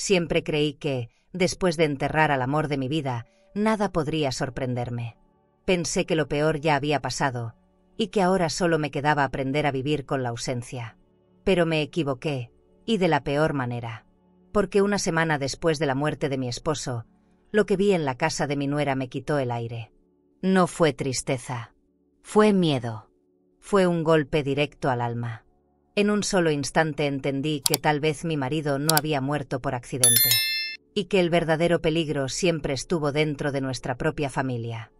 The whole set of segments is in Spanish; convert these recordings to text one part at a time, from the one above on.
Siempre creí que, después de enterrar al amor de mi vida, nada podría sorprenderme. Pensé que lo peor ya había pasado, y que ahora solo me quedaba aprender a vivir con la ausencia. Pero me equivoqué, y de la peor manera. Porque una semana después de la muerte de mi esposo, lo que vi en la casa de mi nuera me quitó el aire. No fue tristeza. Fue miedo. Fue un golpe directo al alma. En un solo instante entendí que tal vez mi marido no había muerto por accidente. Y que el verdadero peligro siempre estuvo dentro de nuestra propia familia.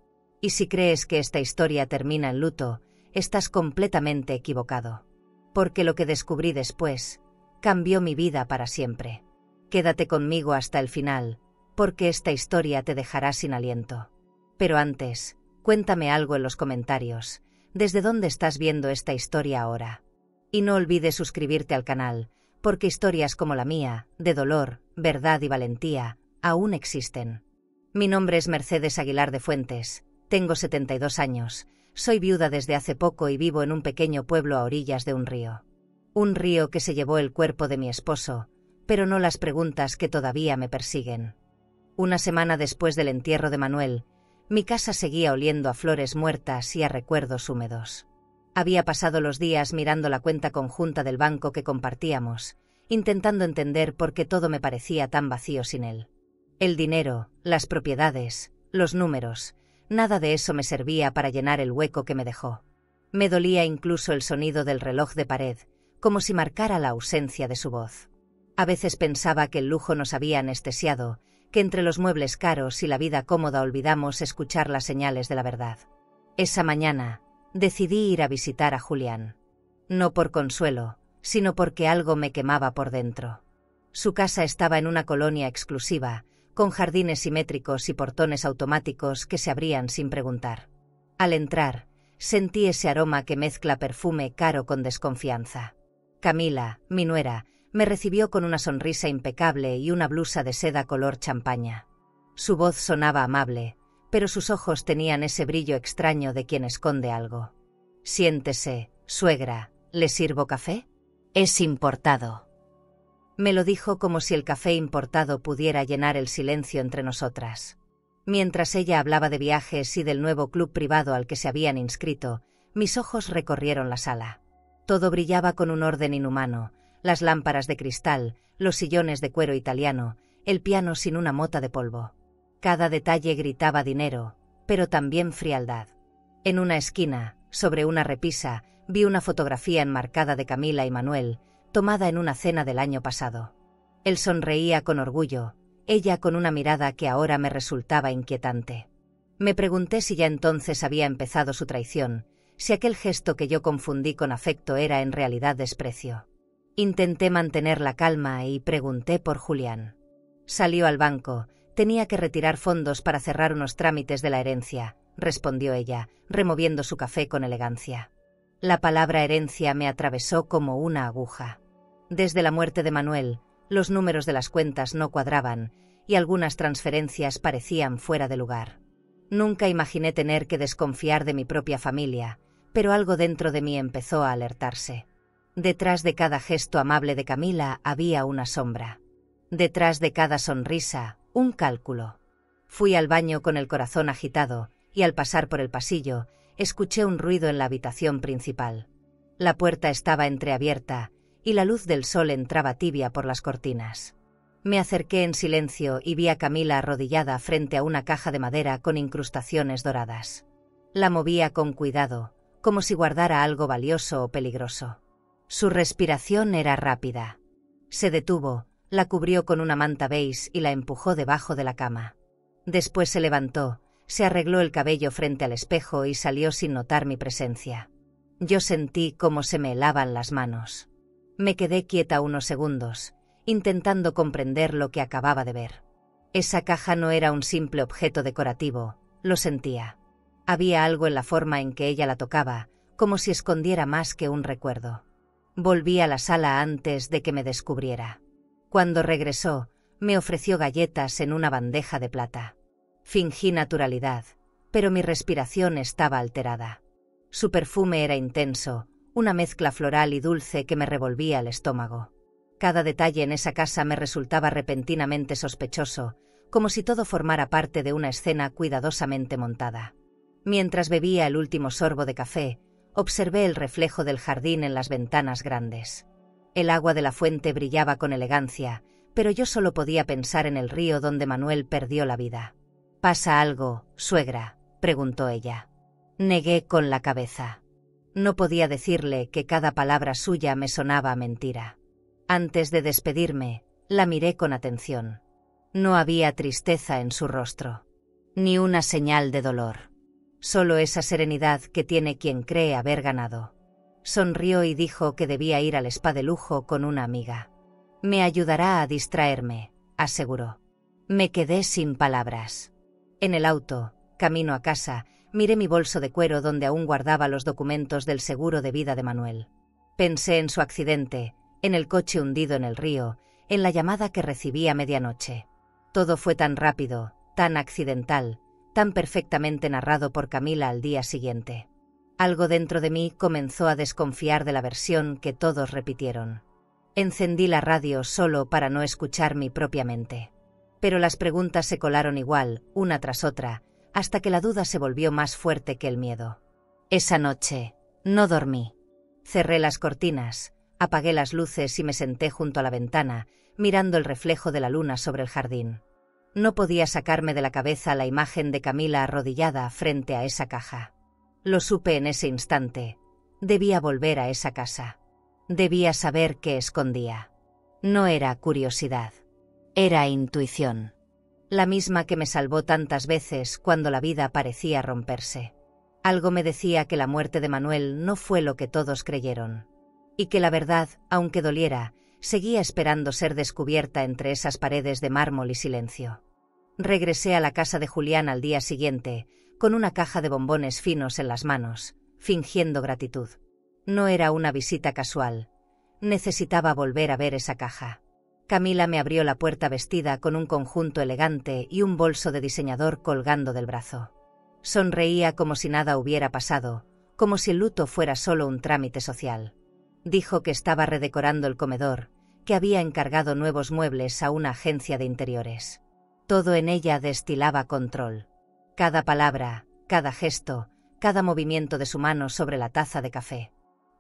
Y si crees que esta historia termina en luto, estás completamente equivocado. Porque lo que descubrí después cambió mi vida para siempre. Quédate conmigo hasta el final, porque esta historia te dejará sin aliento. Pero antes, cuéntame algo en los comentarios. ¿Desde dónde estás viendo esta historia ahora? Y no olvides suscribirte al canal, porque historias como la mía, de dolor, verdad y valentía, aún existen. Mi nombre es Mercedes Aguilar de Fuentes, tengo 72 años, soy viuda desde hace poco y vivo en un pequeño pueblo a orillas de un río. Un río que se llevó el cuerpo de mi esposo, pero no las preguntas que todavía me persiguen. Una semana después del entierro de Manuel, mi casa seguía oliendo a flores muertas y a recuerdos húmedos. Había pasado los días mirando la cuenta conjunta del banco que compartíamos, intentando entender por qué todo me parecía tan vacío sin él. El dinero, las propiedades, los números, nada de eso me servía para llenar el hueco que me dejó. Me dolía incluso el sonido del reloj de pared, como si marcara la ausencia de su voz. A veces pensaba que el lujo nos había anestesiado, que entre los muebles caros y la vida cómoda olvidamos escuchar las señales de la verdad. Esa mañana, decidí ir a visitar a Julián. No por consuelo, sino porque algo me quemaba por dentro. Su casa estaba en una colonia exclusiva, con jardines simétricos y portones automáticos que se abrían sin preguntar. Al entrar, sentí ese aroma que mezcla perfume caro con desconfianza. Camila, mi nuera, me recibió con una sonrisa impecable y una blusa de seda color champaña. Su voz sonaba amable, pero sus ojos tenían ese brillo extraño de quien esconde algo. «Siéntese, suegra, ¿le sirvo café? Es importado». Me lo dijo como si el café importado pudiera llenar el silencio entre nosotras. Mientras ella hablaba de viajes y del nuevo club privado al que se habían inscrito, mis ojos recorrieron la sala. Todo brillaba con un orden inhumano, las lámparas de cristal, los sillones de cuero italiano, el piano sin una mota de polvo. Cada detalle gritaba dinero, pero también frialdad. En una esquina, sobre una repisa, vi una fotografía enmarcada de Camila y Manuel, tomada en una cena del año pasado. Él sonreía con orgullo, ella con una mirada que ahora me resultaba inquietante. Me pregunté si ya entonces había empezado su traición, si aquel gesto que yo confundí con afecto era en realidad desprecio. Intenté mantener la calma y pregunté por Julián. Salió al banco, tenía que retirar fondos para cerrar unos trámites de la herencia, respondió ella, removiendo su café con elegancia. La palabra herencia me atravesó como una aguja. Desde la muerte de Manuel, los números de las cuentas no cuadraban, y algunas transferencias parecían fuera de lugar. Nunca imaginé tener que desconfiar de mi propia familia, pero algo dentro de mí empezó a alertarse. Detrás de cada gesto amable de Camila había una sombra. Detrás de cada sonrisa, un cálculo. Fui al baño con el corazón agitado, y al pasar por el pasillo, escuché un ruido en la habitación principal. La puerta estaba entreabierta, y la luz del sol entraba tibia por las cortinas. Me acerqué en silencio y vi a Camila arrodillada frente a una caja de madera con incrustaciones doradas. La movía con cuidado, como si guardara algo valioso o peligroso. Su respiración era rápida. Se detuvo, la cubrió con una manta beige y la empujó debajo de la cama. Después se levantó, se arregló el cabello frente al espejo y salió sin notar mi presencia. Yo sentí cómo se me helaban las manos. Me quedé quieta unos segundos, intentando comprender lo que acababa de ver. Esa caja no era un simple objeto decorativo, lo sentía. Había algo en la forma en que ella la tocaba, como si escondiera más que un recuerdo. Volví a la sala antes de que me descubriera. Cuando regresó, me ofreció galletas en una bandeja de plata. Fingí naturalidad, pero mi respiración estaba alterada. Su perfume era intenso, una mezcla floral y dulce que me revolvía el estómago. Cada detalle en esa casa me resultaba repentinamente sospechoso, como si todo formara parte de una escena cuidadosamente montada. Mientras bebía el último sorbo de café, observé el reflejo del jardín en las ventanas grandes. El agua de la fuente brillaba con elegancia, pero yo solo podía pensar en el río donde Manuel perdió la vida. «¿Pasa algo, suegra?», preguntó ella. Negué con la cabeza. No podía decirle que cada palabra suya me sonaba a mentira. Antes de despedirme, la miré con atención. No había tristeza en su rostro, ni una señal de dolor. Solo esa serenidad que tiene quien cree haber ganado. Sonrió y dijo que debía ir al spa de lujo con una amiga. «Me ayudará a distraerme», aseguró. Me quedé sin palabras. En el auto, camino a casa, miré mi bolso de cuero donde aún guardaba los documentos del seguro de vida de Manuel. Pensé en su accidente, en el coche hundido en el río, en la llamada que recibí a medianoche. Todo fue tan rápido, tan accidental, tan perfectamente narrado por Camila al día siguiente. Algo dentro de mí comenzó a desconfiar de la versión que todos repitieron. Encendí la radio solo para no escuchar mi propia mente. Pero las preguntas se colaron igual, una tras otra, hasta que la duda se volvió más fuerte que el miedo. Esa noche, no dormí. Cerré las cortinas, apagué las luces y me senté junto a la ventana, mirando el reflejo de la luna sobre el jardín. No podía sacarme de la cabeza la imagen de Camila arrodillada frente a esa caja. Lo supe en ese instante. Debía volver a esa casa. Debía saber qué escondía. No era curiosidad. Era intuición. La misma que me salvó tantas veces cuando la vida parecía romperse. Algo me decía que la muerte de Manuel no fue lo que todos creyeron. Y que la verdad, aunque doliera, seguía esperando ser descubierta entre esas paredes de mármol y silencio. Regresé a la casa de Julián al día siguiente, con una caja de bombones finos en las manos, fingiendo gratitud. No era una visita casual. Necesitaba volver a ver esa caja. Camila me abrió la puerta vestida con un conjunto elegante y un bolso de diseñador colgando del brazo. Sonreía como si nada hubiera pasado, como si el luto fuera solo un trámite social. Dijo que estaba redecorando el comedor, que había encargado nuevos muebles a una agencia de interiores. Todo en ella destilaba control. Cada palabra, cada gesto, cada movimiento de su mano sobre la taza de café.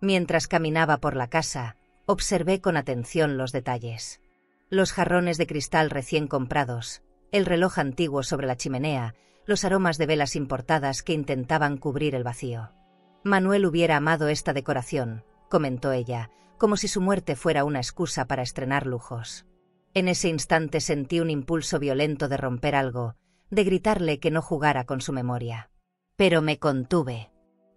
Mientras caminaba por la casa, observé con atención los detalles. Los jarrones de cristal recién comprados, el reloj antiguo sobre la chimenea, los aromas de velas importadas que intentaban cubrir el vacío. Manuel hubiera amado esta decoración, comentó ella, como si su muerte fuera una excusa para estrenar lujos. En ese instante sentí un impulso violento de romper algo, de gritarle que no jugara con su memoria. Pero me contuve.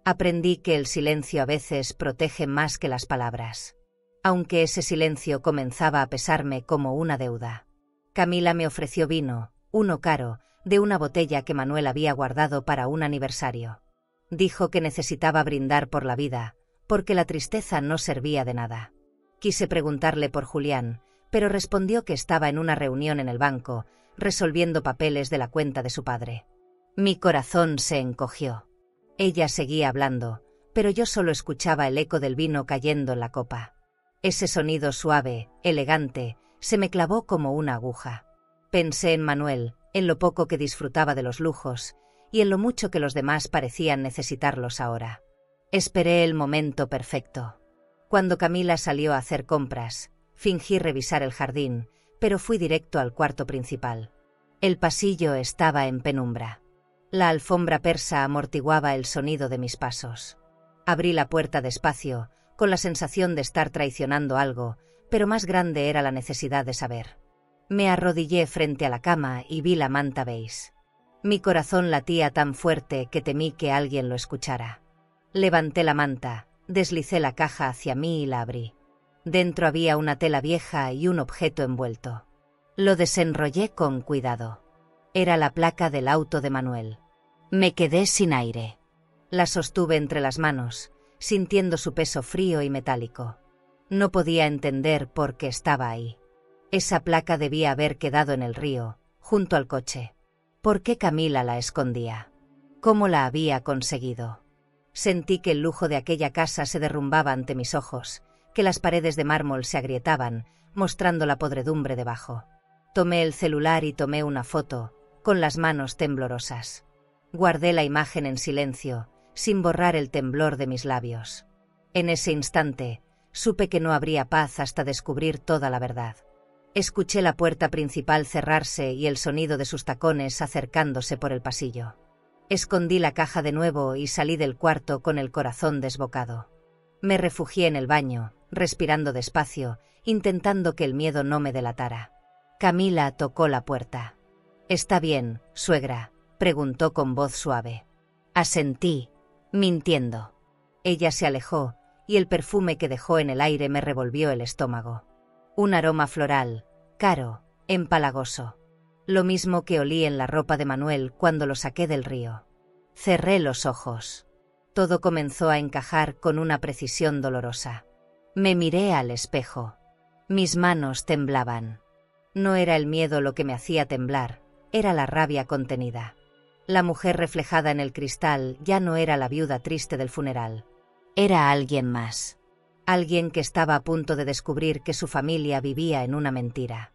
Aprendí que el silencio a veces protege más que las palabras. Aunque ese silencio comenzaba a pesarme como una deuda. Camila me ofreció vino, uno caro, de una botella que Manuel había guardado para un aniversario. Dijo que necesitaba brindar por la vida, porque la tristeza no servía de nada. Quise preguntarle por Julián, pero respondió que estaba en una reunión en el banco, resolviendo papeles de la cuenta de su padre. Mi corazón se encogió. Ella seguía hablando, pero yo solo escuchaba el eco del vino cayendo en la copa. Ese sonido suave, elegante, se me clavó como una aguja. Pensé en Manuel, en lo poco que disfrutaba de los lujos, y en lo mucho que los demás parecían necesitarlos ahora. Esperé el momento perfecto. Cuando Camila salió a hacer compras, fingí revisar el jardín, pero fui directo al cuarto principal. El pasillo estaba en penumbra. La alfombra persa amortiguaba el sonido de mis pasos. Abrí la puerta despacio, con la sensación de estar traicionando algo, pero más grande era la necesidad de saber. Me arrodillé frente a la cama y vi la manta beige. Mi corazón latía tan fuerte que temí que alguien lo escuchara. Levanté la manta, deslicé la caja hacia mí y la abrí. Dentro había una tela vieja y un objeto envuelto. Lo desenrollé con cuidado. Era la placa del auto de Manuel. Me quedé sin aire. La sostuve entre las manos, sintiendo su peso frío y metálico. No podía entender por qué estaba ahí. Esa placa debía haber quedado en el río, junto al coche. ¿Por qué Camila la escondía? ¿Cómo la había conseguido? Sentí que el lujo de aquella casa se derrumbaba ante mis ojos, que las paredes de mármol se agrietaban, mostrando la podredumbre debajo. Tomé el celular y tomé una foto, con las manos temblorosas. Guardé la imagen en silencio, sin borrar el temblor de mis labios. En ese instante, supe que no habría paz hasta descubrir toda la verdad. Escuché la puerta principal cerrarse y el sonido de sus tacones acercándose por el pasillo. Escondí la caja de nuevo y salí del cuarto con el corazón desbocado. Me refugié en el baño, respirando despacio, intentando que el miedo no me delatara. Camila tocó la puerta. «¿Está bien, suegra?», preguntó con voz suave. Asentí, mintiendo. Ella se alejó, y el perfume que dejó en el aire me revolvió el estómago. Un aroma floral, caro, empalagoso. Lo mismo que olí en la ropa de Manuel cuando lo saqué del río. Cerré los ojos. Todo comenzó a encajar con una precisión dolorosa. Me miré al espejo. Mis manos temblaban. No era el miedo lo que me hacía temblar, era la rabia contenida. La mujer reflejada en el cristal ya no era la viuda triste del funeral. Era alguien más. Alguien que estaba a punto de descubrir que su familia vivía en una mentira.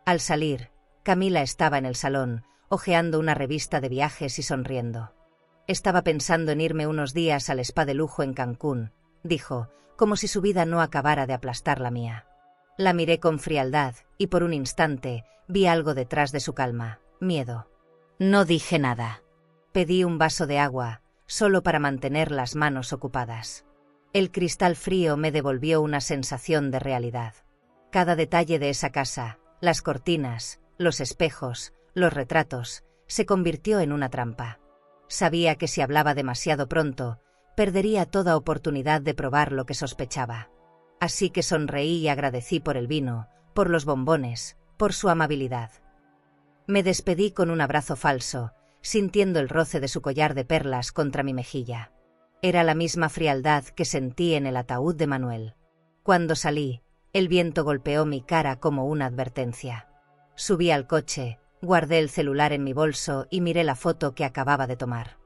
Al salir, Camila estaba en el salón, hojeando una revista de viajes y sonriendo. «Estaba pensando en irme unos días al spa de lujo en Cancún», dijo, como si su vida no acabara de aplastar la mía. La miré con frialdad y por un instante vi algo detrás de su calma, miedo. No dije nada. Pedí un vaso de agua, solo para mantener las manos ocupadas. El cristal frío me devolvió una sensación de realidad. Cada detalle de esa casa, las cortinas, los espejos, los retratos, se convirtió en una trampa. Sabía que si hablaba demasiado pronto, perdería toda oportunidad de probar lo que sospechaba. Así que sonreí y agradecí por el vino, por los bombones, por su amabilidad. Me despedí con un abrazo falso, sintiendo el roce de su collar de perlas contra mi mejilla. Era la misma frialdad que sentí en el ataúd de Manuel. Cuando salí, el viento golpeó mi cara como una advertencia. Subí al coche, guardé el celular en mi bolso y miré la foto que acababa de tomar.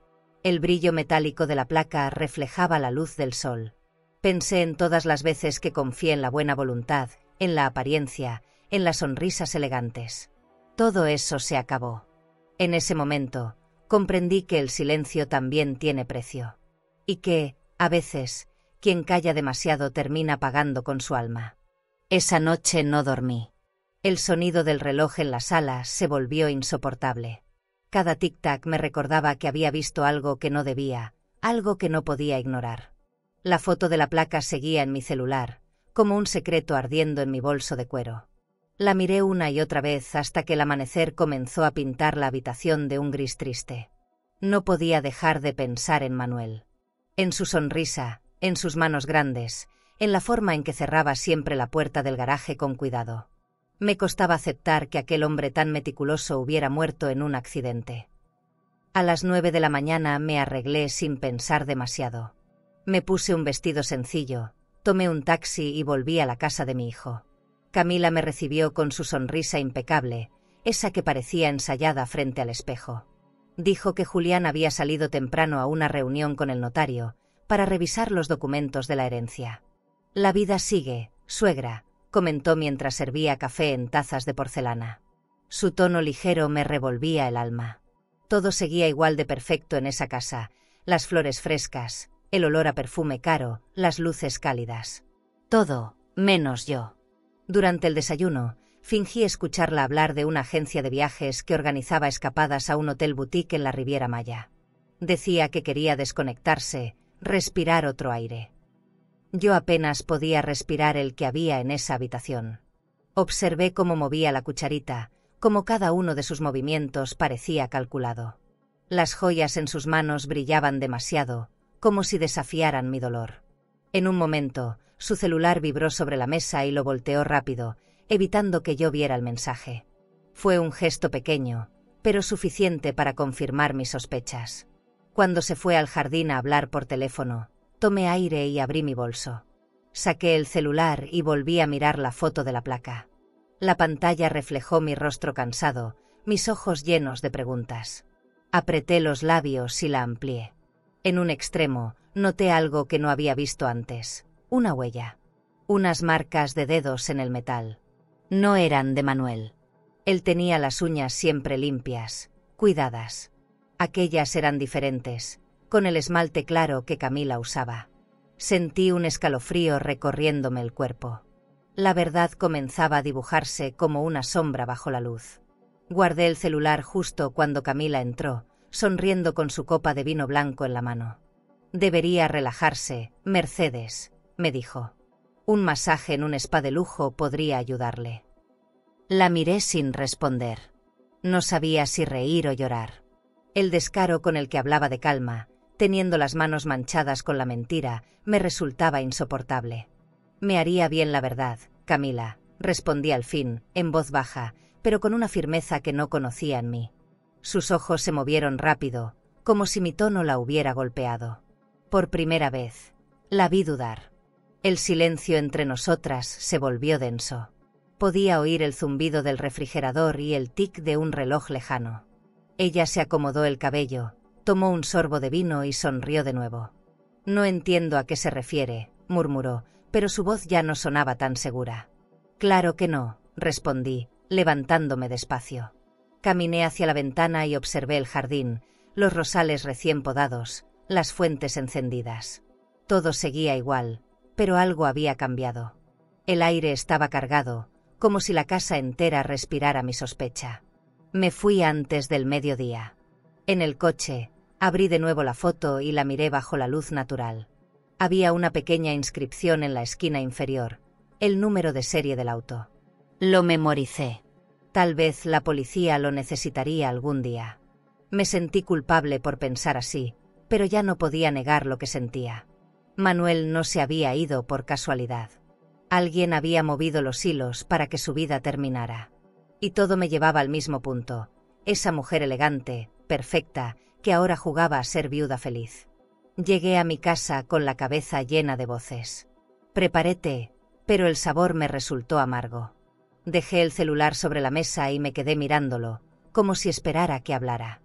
El brillo metálico de la placa reflejaba la luz del sol. Pensé en todas las veces que confié en la buena voluntad, en la apariencia, en las sonrisas elegantes. Todo eso se acabó. En ese momento, comprendí que el silencio también tiene precio. Y que, a veces, quien calla demasiado termina pagando con su alma. Esa noche no dormí. El sonido del reloj en la sala se volvió insoportable. Cada tic-tac me recordaba que había visto algo que no debía, algo que no podía ignorar. La foto de la placa seguía en mi celular, como un secreto ardiendo en mi bolso de cuero. La miré una y otra vez hasta que el amanecer comenzó a pintar la habitación de un gris triste. No podía dejar de pensar en Manuel. En su sonrisa, en sus manos grandes, en la forma en que cerraba siempre la puerta del garaje con cuidado. Me costaba aceptar que aquel hombre tan meticuloso hubiera muerto en un accidente. A las 9 de la mañana me arreglé sin pensar demasiado. Me puse un vestido sencillo, tomé un taxi y volví a la casa de mi hijo. Camila me recibió con su sonrisa impecable, esa que parecía ensayada frente al espejo. Dijo que Julián había salido temprano a una reunión con el notario, para revisar los documentos de la herencia. «La vida sigue, suegra», comentó mientras servía café en tazas de porcelana. Su tono ligero me revolvía el alma. Todo seguía igual de perfecto en esa casa, las flores frescas, el olor a perfume caro, las luces cálidas. Todo, menos yo. Durante el desayuno, fingí escucharla hablar de una agencia de viajes que organizaba escapadas a un hotel boutique en la Riviera Maya. Decía que quería desconectarse, respirar otro aire. Yo apenas podía respirar el que había en esa habitación. Observé cómo movía la cucharita, cómo cada uno de sus movimientos parecía calculado. Las joyas en sus manos brillaban demasiado, como si desafiaran mi dolor. En un momento, su celular vibró sobre la mesa y lo volteó rápido, evitando que yo viera el mensaje. Fue un gesto pequeño, pero suficiente para confirmar mis sospechas. Cuando se fue al jardín a hablar por teléfono, tomé aire y abrí mi bolso. Saqué el celular y volví a mirar la foto de la placa. La pantalla reflejó mi rostro cansado, mis ojos llenos de preguntas. Apreté los labios y la amplié. En un extremo, noté algo que no había visto antes. Una huella. Unas marcas de dedos en el metal. No eran de Manuel. Él tenía las uñas siempre limpias, cuidadas. Aquellas eran diferentes, con el esmalte claro que Camila usaba. Sentí un escalofrío recorriéndome el cuerpo. La verdad comenzaba a dibujarse como una sombra bajo la luz. Guardé el celular justo cuando Camila entró, sonriendo con su copa de vino blanco en la mano. Debería relajarse, Mercedes, me dijo. Un masaje en un spa de lujo podría ayudarle. La miré sin responder. No sabía si reír o llorar. El descaro con el que hablaba de calma, teniendo las manos manchadas con la mentira, me resultaba insoportable. Me haría bien la verdad, Camila, respondí al fin, en voz baja, pero con una firmeza que no conocía en mí. Sus ojos se movieron rápido, como si mi tono la hubiera golpeado. Por primera vez, la vi dudar. El silencio entre nosotras se volvió denso. Podía oír el zumbido del refrigerador y el tic de un reloj lejano. Ella se acomodó el cabello, tomó un sorbo de vino y sonrió de nuevo. No entiendo a qué se refiere, murmuró, pero su voz ya no sonaba tan segura. Claro que no, respondí, levantándome despacio. Caminé hacia la ventana y observé el jardín, los rosales recién podados, las fuentes encendidas. Todo seguía igual, pero algo había cambiado. El aire estaba cargado, como si la casa entera respirara mi sospecha. Me fui antes del mediodía. En el coche, abrí de nuevo la foto y la miré bajo la luz natural. Había una pequeña inscripción en la esquina inferior, el número de serie del auto. Lo memoricé. Tal vez la policía lo necesitaría algún día. Me sentí culpable por pensar así, pero ya no podía negar lo que sentía. Manuel no se había ido por casualidad. Alguien había movido los hilos para que su vida terminara. Y todo me llevaba al mismo punto, esa mujer elegante, perfecta, que ahora jugaba a ser viuda feliz. Llegué a mi casa con la cabeza llena de voces. Preparé té, pero el sabor me resultó amargo. Dejé el celular sobre la mesa y me quedé mirándolo, como si esperara que hablara.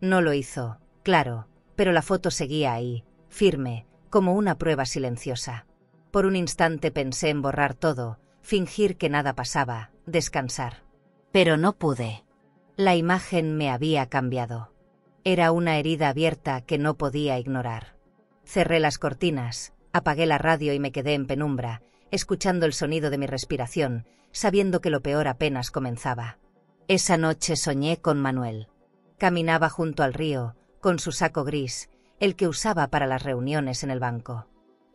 No lo hizo, claro, pero la foto seguía ahí, firme, como una prueba silenciosa. Por un instante pensé en borrar todo, fingir que nada pasaba, descansar. Pero no pude. La imagen me había cambiado. Era una herida abierta que no podía ignorar. Cerré las cortinas, apagué la radio y me quedé en penumbra, escuchando el sonido de mi respiración, sabiendo que lo peor apenas comenzaba. Esa noche soñé con Manuel. Caminaba junto al río, con su saco gris, el que usaba para las reuniones en el banco.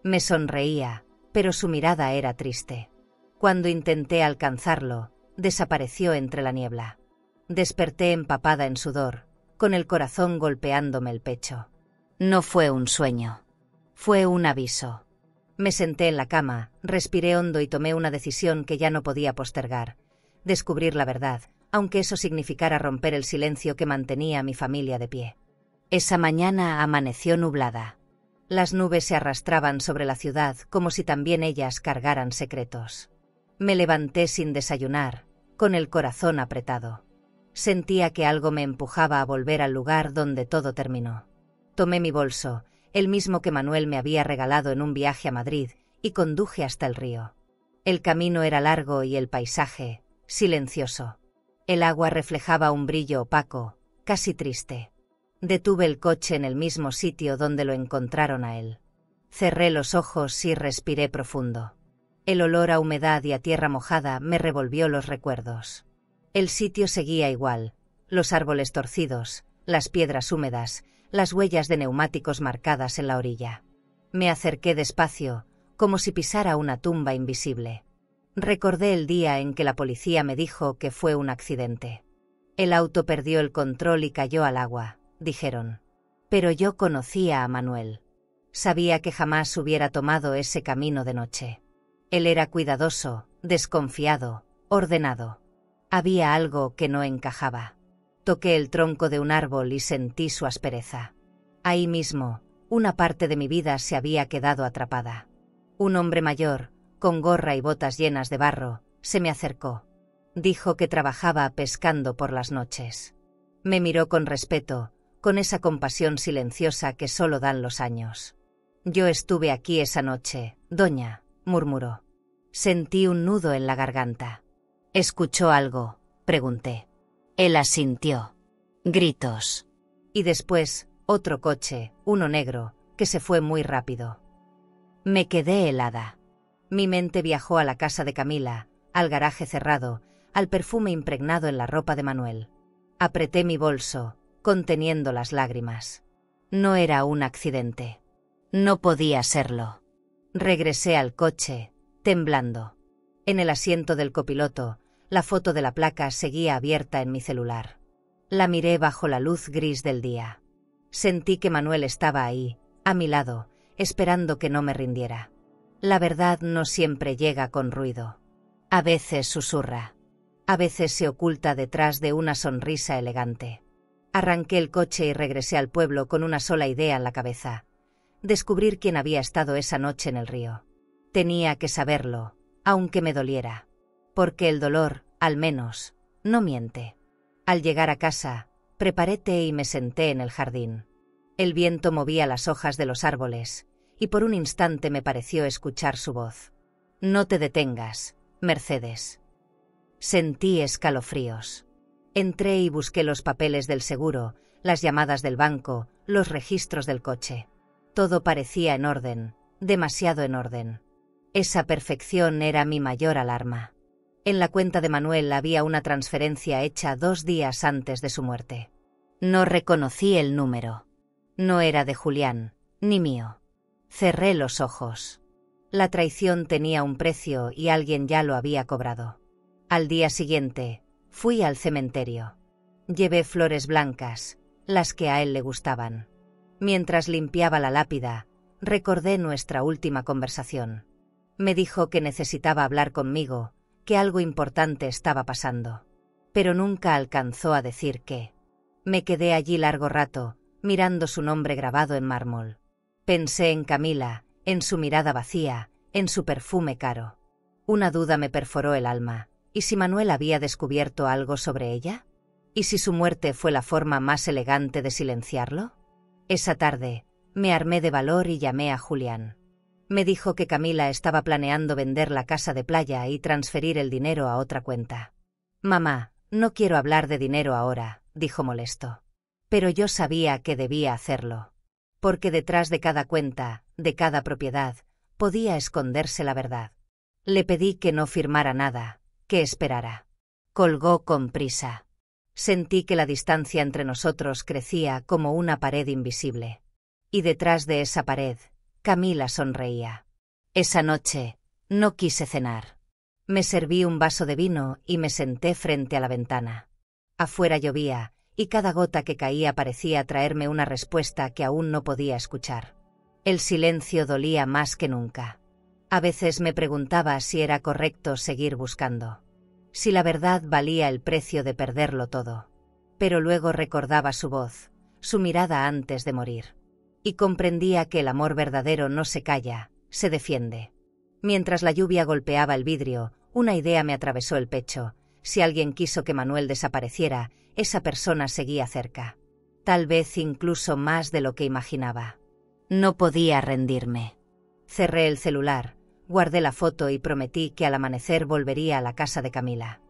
Me sonreía, pero su mirada era triste. Cuando intenté alcanzarlo, desapareció entre la niebla. Desperté empapada en sudor, con el corazón golpeándome el pecho. No fue un sueño. Fue un aviso. Me senté en la cama, respiré hondo y tomé una decisión que ya no podía postergar. Descubrir la verdad, aunque eso significara romper el silencio que mantenía a mi familia de pie. Esa mañana amaneció nublada. Las nubes se arrastraban sobre la ciudad como si también ellas cargaran secretos. Me levanté sin desayunar, con el corazón apretado. Sentía que algo me empujaba a volver al lugar donde todo terminó. Tomé mi bolso, el mismo que Manuel me había regalado en un viaje a Madrid, y conduje hasta el río. El camino era largo y el paisaje, silencioso. El agua reflejaba un brillo opaco, casi triste. Detuve el coche en el mismo sitio donde lo encontraron a él. Cerré los ojos y respiré profundo. El olor a humedad y a tierra mojada me revolvió los recuerdos. El sitio seguía igual, los árboles torcidos, las piedras húmedas, las huellas de neumáticos marcadas en la orilla. Me acerqué despacio, como si pisara una tumba invisible. Recordé el día en que la policía me dijo que fue un accidente. El auto perdió el control y cayó al agua, dijeron. Pero yo conocía a Manuel. Sabía que jamás hubiera tomado ese camino de noche. Él era cuidadoso, desconfiado, ordenado. Había algo que no encajaba. Toqué el tronco de un árbol y sentí su aspereza. Ahí mismo, una parte de mi vida se había quedado atrapada. Un hombre mayor, con gorra y botas llenas de barro, se me acercó. Dijo que trabajaba pescando por las noches. Me miró con respeto, con esa compasión silenciosa que solo dan los años. Yo estuve aquí esa noche, doña, murmuró. Sentí un nudo en la garganta. ¿Escuchó algo?, pregunté. Él asintió. Gritos. Y después, otro coche, uno negro, que se fue muy rápido. Me quedé helada. Mi mente viajó a la casa de Camila, al garaje cerrado, al perfume impregnado en la ropa de Manuel. Apreté mi bolso, conteniendo las lágrimas. No era un accidente. No podía serlo. Regresé al coche, temblando. En el asiento del copiloto, la foto de la placa seguía abierta en mi celular. La miré bajo la luz gris del día. Sentí que Manuel estaba ahí, a mi lado, esperando que no me rindiera. La verdad no siempre llega con ruido. A veces susurra. A veces se oculta detrás de una sonrisa elegante. Arranqué el coche y regresé al pueblo con una sola idea en la cabeza: descubrir quién había estado esa noche en el río. Tenía que saberlo, aunque me doliera. Porque el dolor, al menos, no miente. Al llegar a casa, preparé té y me senté en el jardín. El viento movía las hojas de los árboles, y por un instante me pareció escuchar su voz. No te detengas, Mercedes. Sentí escalofríos. Entré y busqué los papeles del seguro, las llamadas del banco, los registros del coche. Todo parecía en orden, demasiado en orden. Esa perfección era mi mayor alarma. En la cuenta de Manuel había una transferencia hecha 2 días antes de su muerte. No reconocí el número. No era de Julián, ni mío. Cerré los ojos. La traición tenía un precio y alguien ya lo había cobrado. Al día siguiente, fui al cementerio. Llevé flores blancas, las que a él le gustaban. Mientras limpiaba la lápida, recordé nuestra última conversación. Me dijo que necesitaba hablar conmigo, que algo importante estaba pasando. Pero nunca alcanzó a decir qué. Me quedé allí largo rato, mirando su nombre grabado en mármol. Pensé en Camila, en su mirada vacía, en su perfume caro. Una duda me perforó el alma. ¿Y si Manuel había descubierto algo sobre ella? ¿Y si su muerte fue la forma más elegante de silenciarlo? Esa tarde, me armé de valor y llamé a Julián. Me dijo que Camila estaba planeando vender la casa de playa y transferir el dinero a otra cuenta. «Mamá, no quiero hablar de dinero ahora», dijo molesto. Pero yo sabía que debía hacerlo. Porque detrás de cada cuenta, de cada propiedad, podía esconderse la verdad. Le pedí que no firmara nada, que esperara. Colgó con prisa. Sentí que la distancia entre nosotros crecía como una pared invisible. Y detrás de esa pared, Camila sonreía. Esa noche, no quise cenar. Me serví un vaso de vino y me senté frente a la ventana. Afuera llovía, y cada gota que caía parecía traerme una respuesta que aún no podía escuchar. El silencio dolía más que nunca. A veces me preguntaba si era correcto seguir buscando. Si la verdad valía el precio de perderlo todo. Pero luego recordaba su voz, su mirada antes de morir. Y comprendía que el amor verdadero no se calla, se defiende. Mientras la lluvia golpeaba el vidrio, una idea me atravesó el pecho. Si alguien quiso que Manuel desapareciera, esa persona seguía cerca. Tal vez incluso más de lo que imaginaba. No podía rendirme. Cerré el celular, guardé la foto y prometí que al amanecer volvería a la casa de Camila.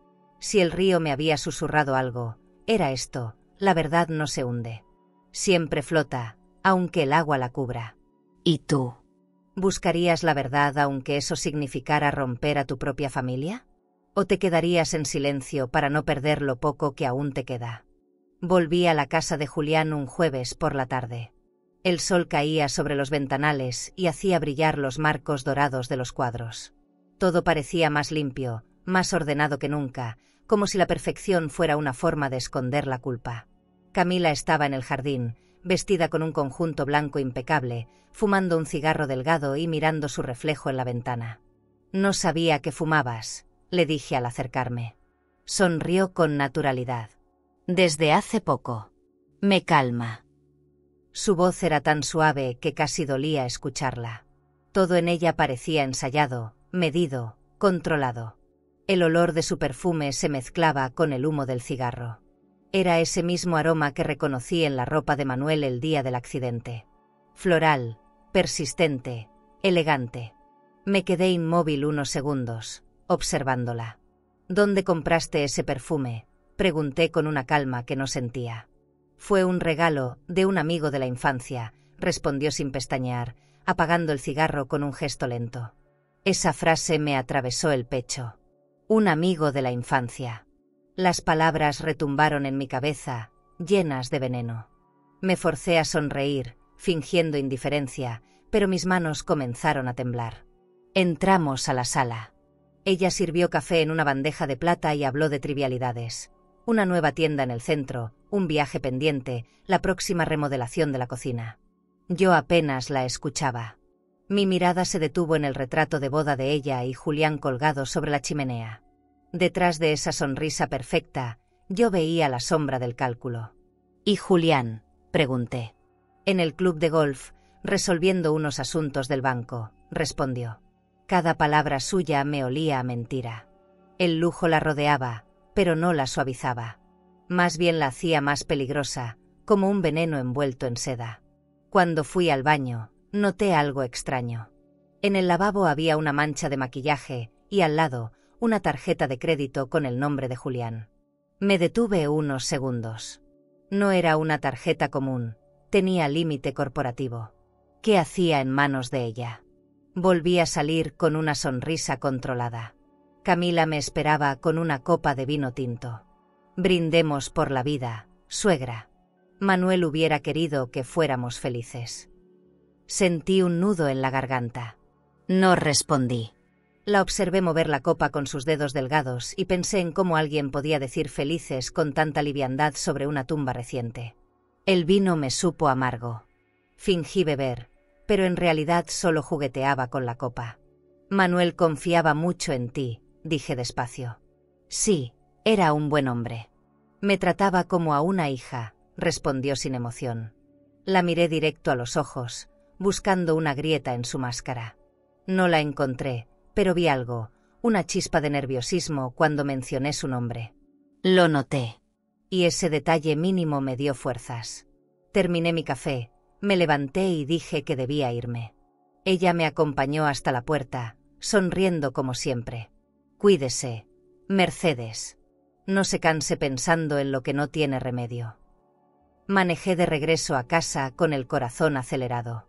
Si el río me había susurrado algo, era esto: la verdad no se hunde. Siempre flota, aunque el agua la cubra. ¿Y tú? ¿Buscarías la verdad aunque eso significara romper a tu propia familia? ¿O te quedarías en silencio para no perder lo poco que aún te queda? Volví a la casa de Julián un jueves por la tarde. El sol caía sobre los ventanales y hacía brillar los marcos dorados de los cuadros. Todo parecía más limpio, más ordenado que nunca, como si la perfección fuera una forma de esconder la culpa. Camila estaba en el jardín, vestida con un conjunto blanco impecable, fumando un cigarro delgado y mirando su reflejo en la ventana. «No sabía que fumabas», le dije al acercarme. Sonrió con naturalidad. «Desde hace poco. Me calma». Su voz era tan suave que casi dolía escucharla. Todo en ella parecía ensayado, medido, controlado. El olor de su perfume se mezclaba con el humo del cigarro. Era ese mismo aroma que reconocí en la ropa de Manuel el día del accidente. Floral, persistente, elegante. Me quedé inmóvil unos segundos, observándola. ¿Dónde compraste ese perfume?, pregunté con una calma que no sentía. Fue un regalo de un amigo de la infancia, respondió sin pestañear, apagando el cigarro con un gesto lento. Esa frase me atravesó el pecho. Un amigo de la infancia. Las palabras retumbaron en mi cabeza, llenas de veneno. Me forcé a sonreír, fingiendo indiferencia, pero mis manos comenzaron a temblar. Entramos a la sala. Ella sirvió café en una bandeja de plata y habló de trivialidades. Una nueva tienda en el centro, un viaje pendiente, la próxima remodelación de la cocina. Yo apenas la escuchaba. Mi mirada se detuvo en el retrato de boda de ella y Julián colgado sobre la chimenea. Detrás de esa sonrisa perfecta, yo veía la sombra del cálculo. ¿Y Julián?, pregunté. En el club de golf, resolviendo unos asuntos del banco, respondió. Cada palabra suya me olía a mentira. El lujo la rodeaba, pero no la suavizaba. Más bien la hacía más peligrosa, como un veneno envuelto en seda. Cuando fui al baño, noté algo extraño. En el lavabo había una mancha de maquillaje y al lado, una tarjeta de crédito con el nombre de Julián. Me detuve unos segundos. No era una tarjeta común, tenía límite corporativo. ¿Qué hacía en manos de ella? Volví a salir con una sonrisa controlada. Camila me esperaba con una copa de vino tinto. Brindemos por la vida, suegra. Manuel hubiera querido que fuéramos felices. Sentí un nudo en la garganta. No respondí. La observé mover la copa con sus dedos delgados y pensé en cómo alguien podía decir felices con tanta liviandad sobre una tumba reciente. El vino me supo amargo. Fingí beber, pero en realidad solo jugueteaba con la copa. Manuel confiaba mucho en ti, dije despacio. Sí, era un buen hombre. Me trataba como a una hija, respondió sin emoción. La miré directo a los ojos, buscando una grieta en su máscara. No la encontré, pero vi algo, una chispa de nerviosismo cuando mencioné su nombre. Lo noté. Y ese detalle mínimo me dio fuerzas. Terminé mi café, me levanté y dije que debía irme. Ella me acompañó hasta la puerta, sonriendo como siempre. Cuídese, Mercedes. No se canse pensando en lo que no tiene remedio. Manejé de regreso a casa con el corazón acelerado.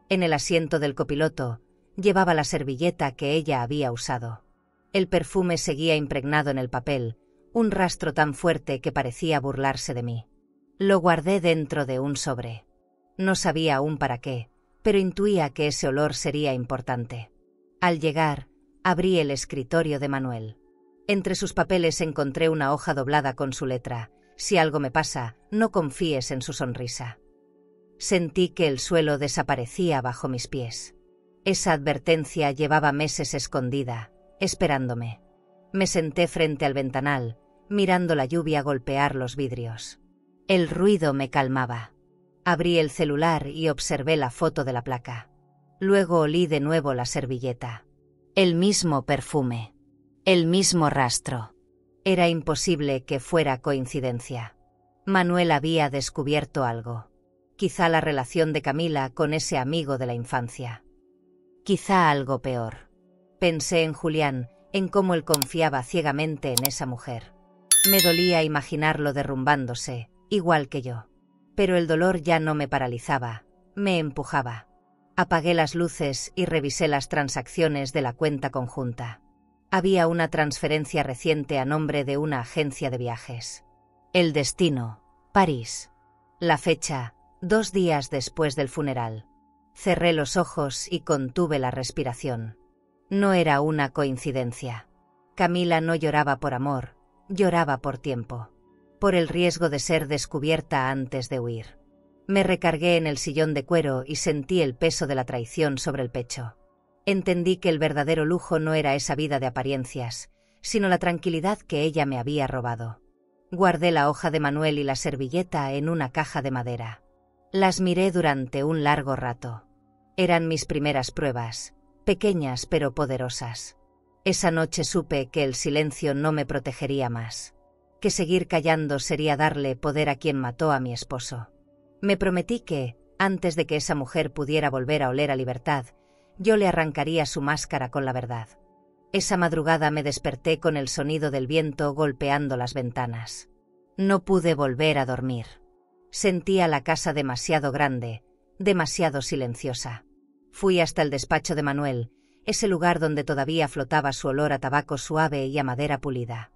En el asiento del copiloto, llevaba la servilleta que ella había usado. El perfume seguía impregnado en el papel, un rastro tan fuerte que parecía burlarse de mí. Lo guardé dentro de un sobre. No sabía aún para qué, pero intuía que ese olor sería importante. Al llegar, abrí el escritorio de Manuel. Entre sus papeles encontré una hoja doblada con su letra. Si algo me pasa, no confíes en su sonrisa. Sentí que el suelo desaparecía bajo mis pies. Esa advertencia llevaba meses escondida, esperándome. Me senté frente al ventanal, mirando la lluvia golpear los vidrios. El ruido me calmaba. Abrí el celular y observé la foto de la placa. Luego olí de nuevo la servilleta. El mismo perfume. El mismo rastro. Era imposible que fuera coincidencia. Manuel había descubierto algo. Quizá la relación de Camila con ese amigo de la infancia. Quizá algo peor. Pensé en Julián, en cómo él confiaba ciegamente en esa mujer. Me dolía imaginarlo derrumbándose, igual que yo. Pero el dolor ya no me paralizaba, me empujaba. Apagué las luces y revisé las transacciones de la cuenta conjunta. Había una transferencia reciente a nombre de una agencia de viajes. El destino, París. La fecha, 2 días después del funeral. Cerré los ojos y contuve la respiración. No era una coincidencia. Camila no lloraba por amor, lloraba por tiempo. Por el riesgo de ser descubierta antes de huir. Me recargué en el sillón de cuero y sentí el peso de la traición sobre el pecho. Entendí que el verdadero lujo no era esa vida de apariencias, sino la tranquilidad que ella me había robado. Guardé la hoja de Manuel y la servilleta en una caja de madera. Las miré durante un largo rato. Eran mis primeras pruebas, pequeñas pero poderosas. Esa noche supe que el silencio no me protegería más. Que seguir callando sería darle poder a quien mató a mi esposo. Me prometí que, antes de que esa mujer pudiera volver a oler a libertad, yo le arrancaría su máscara con la verdad. Esa madrugada me desperté con el sonido del viento golpeando las ventanas. No pude volver a dormir. Sentía la casa demasiado grande, demasiado silenciosa. Fui hasta el despacho de Manuel, ese lugar donde todavía flotaba su olor a tabaco suave y a madera pulida.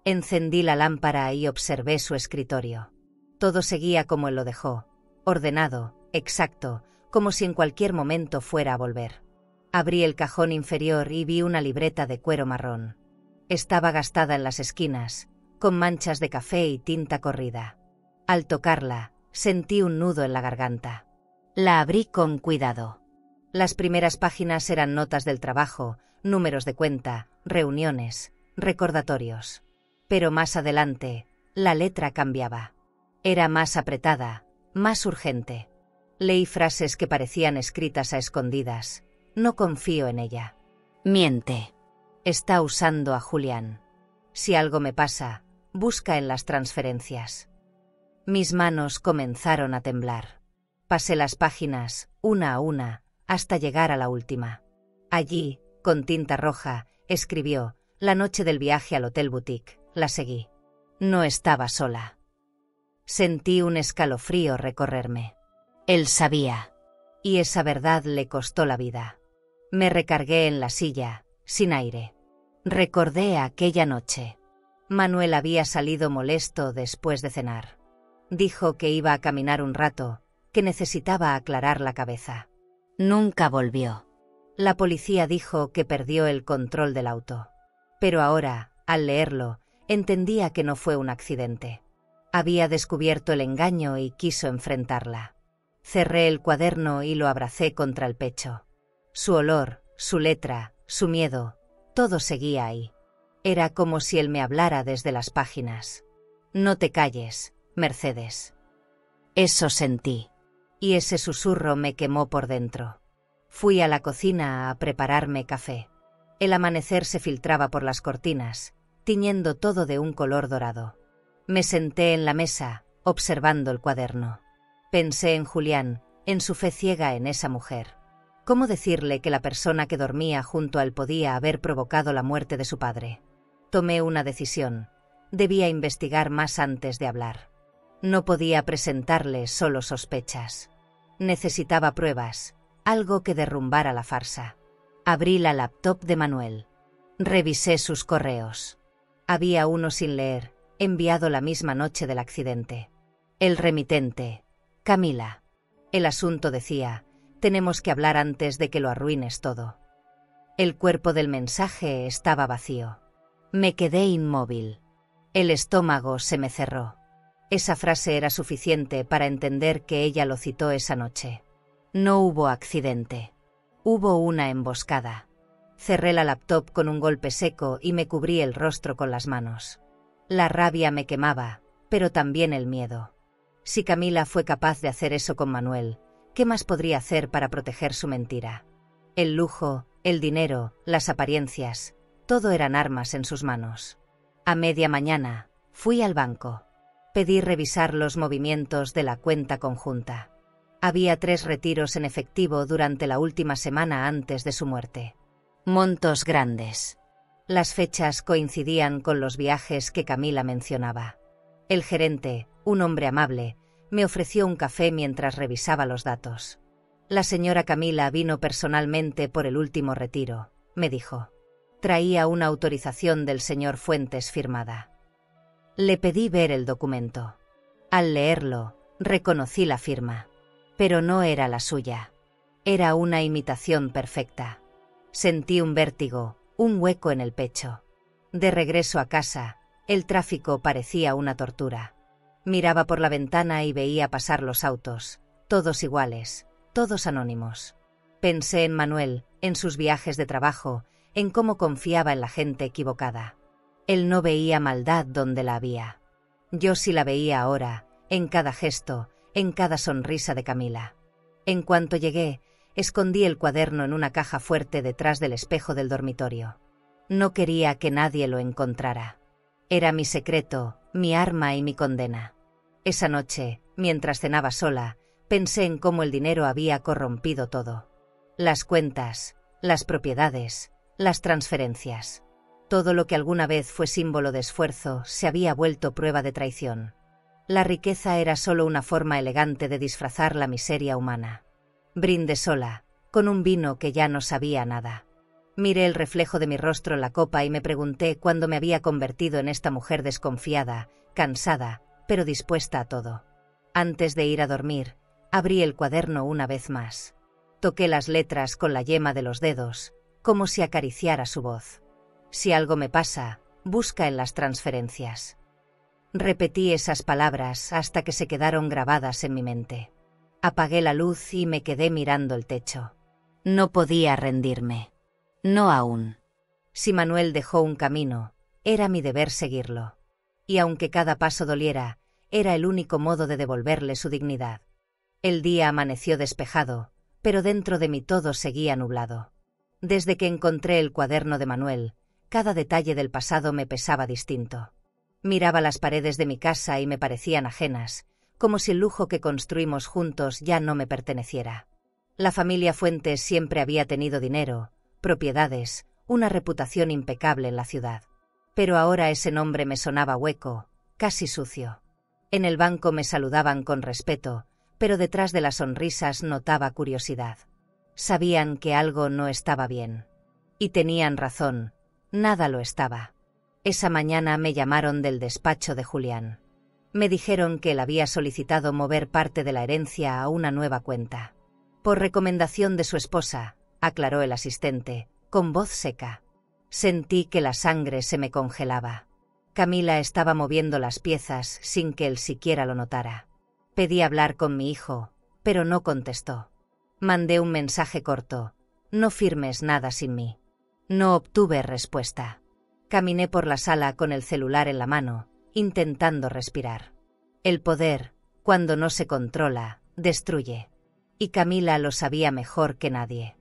Encendí la lámpara y observé su escritorio. Todo seguía como él lo dejó, ordenado, exacto, como si en cualquier momento fuera a volver. Abrí el cajón inferior y vi una libreta de cuero marrón. Estaba gastada en las esquinas, con manchas de café y tinta corrida. Al tocarla, sentí un nudo en la garganta. La abrí con cuidado. Las primeras páginas eran notas del trabajo, números de cuenta, reuniones, recordatorios. Pero más adelante, la letra cambiaba. Era más apretada, más urgente. Leí frases que parecían escritas a escondidas. No confío en ella. Miente. Está usando a Julián. Si algo me pasa, busca en las transferencias. Mis manos comenzaron a temblar. Pasé las páginas, una a una, hasta llegar a la última. Allí, con tinta roja, escribió: la noche del viaje al Hotel Boutique. La seguí. No estaba sola. Sentí un escalofrío recorrerme. Él sabía. Y esa verdad le costó la vida. Me recargué en la silla, sin aire. Recordé aquella noche. Manuel había salido molesto después de cenar. Dijo que iba a caminar un rato, que necesitaba aclarar la cabeza. Nunca volvió. La policía dijo que perdió el control del auto. Pero ahora, al leerlo, entendía que no fue un accidente. Había descubierto el engaño y quiso enfrentarla. Cerré el cuaderno y lo abracé contra el pecho. Su olor, su letra, su miedo, todo seguía ahí. Era como si él me hablara desde las páginas. No te calles, Mercedes. Eso sentí. Y ese susurro me quemó por dentro. Fui a la cocina a prepararme café. El amanecer se filtraba por las cortinas, tiñendo todo de un color dorado. Me senté en la mesa, observando el cuaderno. Pensé en Julián, en su fe ciega en esa mujer. ¿Cómo decirle que la persona que dormía junto a él podía haber provocado la muerte de su padre? Tomé una decisión. Debía investigar más antes de hablar. No podía presentarle solo sospechas. Necesitaba pruebas, algo que derrumbara la farsa. Abrí la laptop de Manuel. Revisé sus correos. Había uno sin leer, enviado la misma noche del accidente. El remitente: Camila. El asunto decía: tenemos que hablar antes de que lo arruines todo. El cuerpo del mensaje estaba vacío. Me quedé inmóvil. El estómago se me cerró. Esa frase era suficiente para entender que ella lo citó esa noche. No hubo accidente. Hubo una emboscada. Cerré la laptop con un golpe seco y me cubrí el rostro con las manos. La rabia me quemaba, pero también el miedo. Si Camila fue capaz de hacer eso con Manuel, ¿qué más podría hacer para proteger su mentira? El lujo, el dinero, las apariencias, todo eran armas en sus manos. A media mañana, fui al banco. Pedí revisar los movimientos de la cuenta conjunta. Había 3 retiros en efectivo durante la última semana antes de su muerte. Montos grandes. Las fechas coincidían con los viajes que Camila mencionaba. El gerente, un hombre amable, me ofreció un café mientras revisaba los datos. La señora Camila vino personalmente por el último retiro, me dijo. Traía una autorización del señor Fuentes firmada. Le pedí ver el documento. Al leerlo, reconocí la firma. Pero no era la suya. Era una imitación perfecta. Sentí un vértigo, un hueco en el pecho. De regreso a casa, el tráfico parecía una tortura. Miraba por la ventana y veía pasar los autos, todos iguales, todos anónimos. Pensé en Manuel, en sus viajes de trabajo, en cómo confiaba en la gente equivocada. Él no veía maldad donde la había. Yo sí la veía ahora, en cada gesto, en cada sonrisa de Camila. En cuanto llegué, escondí el cuaderno en una caja fuerte detrás del espejo del dormitorio. No quería que nadie lo encontrara. Era mi secreto, mi arma y mi condena. Esa noche, mientras cenaba sola, pensé en cómo el dinero había corrompido todo. Las cuentas, las propiedades, Las transferencias. Todo lo que alguna vez fue símbolo de esfuerzo se había vuelto prueba de traición. La riqueza era solo una forma elegante de disfrazar la miseria humana. Brindé sola, con un vino que ya no sabía nada. Miré el reflejo de mi rostro en la copa y me pregunté cuándo me había convertido en esta mujer desconfiada, cansada, pero dispuesta a todo. Antes de ir a dormir, abrí el cuaderno una vez más. Toqué las letras con la yema de los dedos, como si acariciara su voz. Si algo me pasa, busca en las transferencias. Repetí esas palabras hasta que se quedaron grabadas en mi mente. Apagué la luz y me quedé mirando el techo. No podía rendirme. No aún. Si Manuel dejó un camino, era mi deber seguirlo. Y aunque cada paso doliera, era el único modo de devolverle su dignidad. El día amaneció despejado, pero dentro de mí todo seguía nublado. Desde que encontré el cuaderno de Manuel, cada detalle del pasado me pesaba distinto. Miraba las paredes de mi casa y me parecían ajenas, como si el lujo que construimos juntos ya no me perteneciera. La familia Fuentes siempre había tenido dinero, propiedades, una reputación impecable en la ciudad. Pero ahora ese nombre me sonaba hueco, casi sucio. En el banco me saludaban con respeto, pero detrás de las sonrisas notaba curiosidad. Sabían que algo no estaba bien. Y tenían razón, nada lo estaba. Esa mañana me llamaron del despacho de Julián. Me dijeron que él había solicitado mover parte de la herencia a una nueva cuenta. Por recomendación de su esposa, aclaró el asistente, con voz seca. Sentí que la sangre se me congelaba. Camila estaba moviendo las piezas sin que él siquiera lo notara. Pedí hablar con mi hijo, pero no contestó. Mandé un mensaje corto. No firmes nada sin mí. No obtuve respuesta. Caminé por la sala con el celular en la mano, intentando respirar. El poder, cuando no se controla, destruye. Y Camila lo sabía mejor que nadie.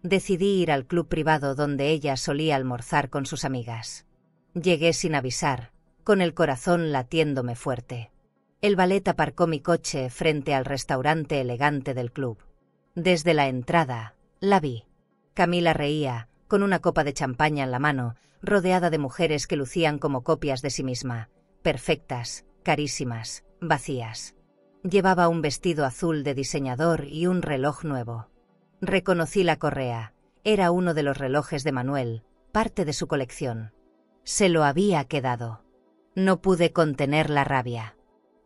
Decidí ir al club privado donde ella solía almorzar con sus amigas. Llegué sin avisar, con el corazón latiéndome fuerte. El valet aparcó mi coche frente al restaurante elegante del club. Desde la entrada, la vi. Camila reía, con una copa de champaña en la mano, rodeada de mujeres que lucían como copias de sí misma, perfectas, carísimas, vacías. Llevaba un vestido azul de diseñador y un reloj nuevo. Reconocí la correa, era uno de los relojes de Manuel, parte de su colección. Se lo había quedado. No pude contener la rabia.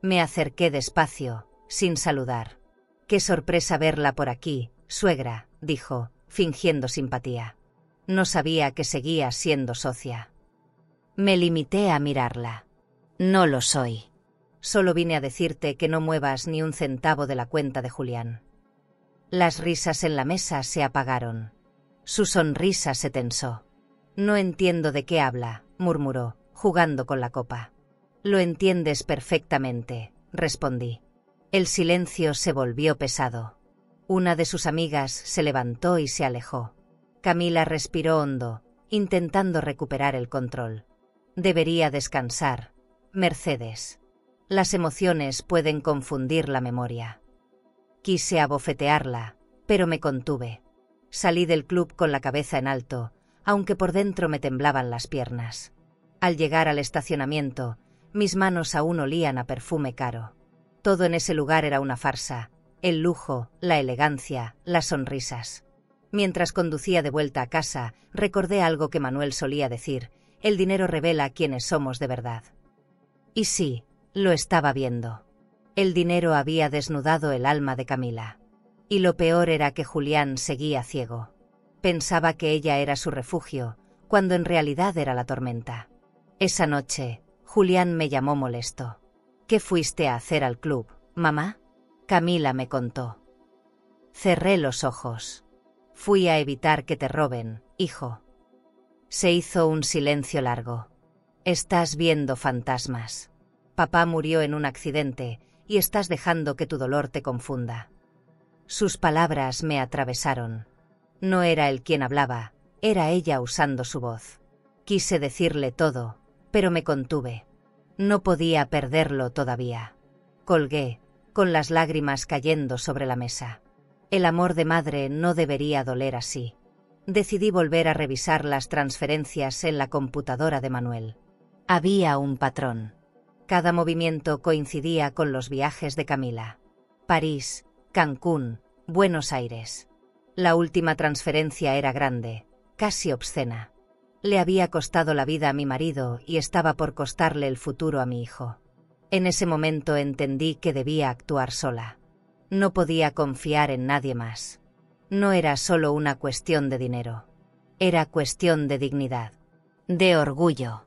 Me acerqué despacio, sin saludar. «Qué sorpresa verla por aquí, suegra», dijo, fingiendo simpatía. No sabía que seguía siendo socia. Me limité a mirarla. «No lo soy. Solo vine a decirte que no muevas ni un centavo de la cuenta de Julián». Las risas en la mesa se apagaron. Su sonrisa se tensó. «No entiendo de qué habla», murmuró, jugando con la copa. «Lo entiendes perfectamente», respondí. El silencio se volvió pesado. Una de sus amigas se levantó y se alejó. Camila respiró hondo, intentando recuperar el control. Debería descansar. Mercedes. Las emociones pueden confundir la memoria. Quise abofetearla, pero me contuve. Salí del club con la cabeza en alto, aunque por dentro me temblaban las piernas. Al llegar al estacionamiento, mis manos aún olían a perfume caro. Todo en ese lugar era una farsa, el lujo, la elegancia, las sonrisas. Mientras conducía de vuelta a casa, recordé algo que Manuel solía decir: el dinero revela quiénes somos de verdad. Y sí, lo estaba viendo. El dinero había desnudado el alma de Camila. Y lo peor era que Julián seguía ciego. Pensaba que ella era su refugio, cuando en realidad era la tormenta. Esa noche, Julián me llamó molesto. «¿Qué fuiste a hacer al club, mamá?», Camila me contó. Cerré los ojos. «Fui a evitar que te roben, hijo». Se hizo un silencio largo. «Estás viendo fantasmas. Papá murió en un accidente y estás dejando que tu dolor te confunda». Sus palabras me atravesaron. No era él quien hablaba, era ella usando su voz. Quise decirle todo, pero me contuve. No podía perderlo todavía. Colgué, con las lágrimas cayendo sobre la mesa. El amor de madre no debería doler así. Decidí volver a revisar las transferencias en la computadora de Manuel. Había un patrón. Cada movimiento coincidía con los viajes de Camila. París, Cancún, Buenos Aires. La última transferencia era grande, casi obscena. Le había costado la vida a mi marido y estaba por costarle el futuro a mi hijo. En ese momento entendí que debía actuar sola. No podía confiar en nadie más. No era solo una cuestión de dinero. Era cuestión de dignidad, de orgullo,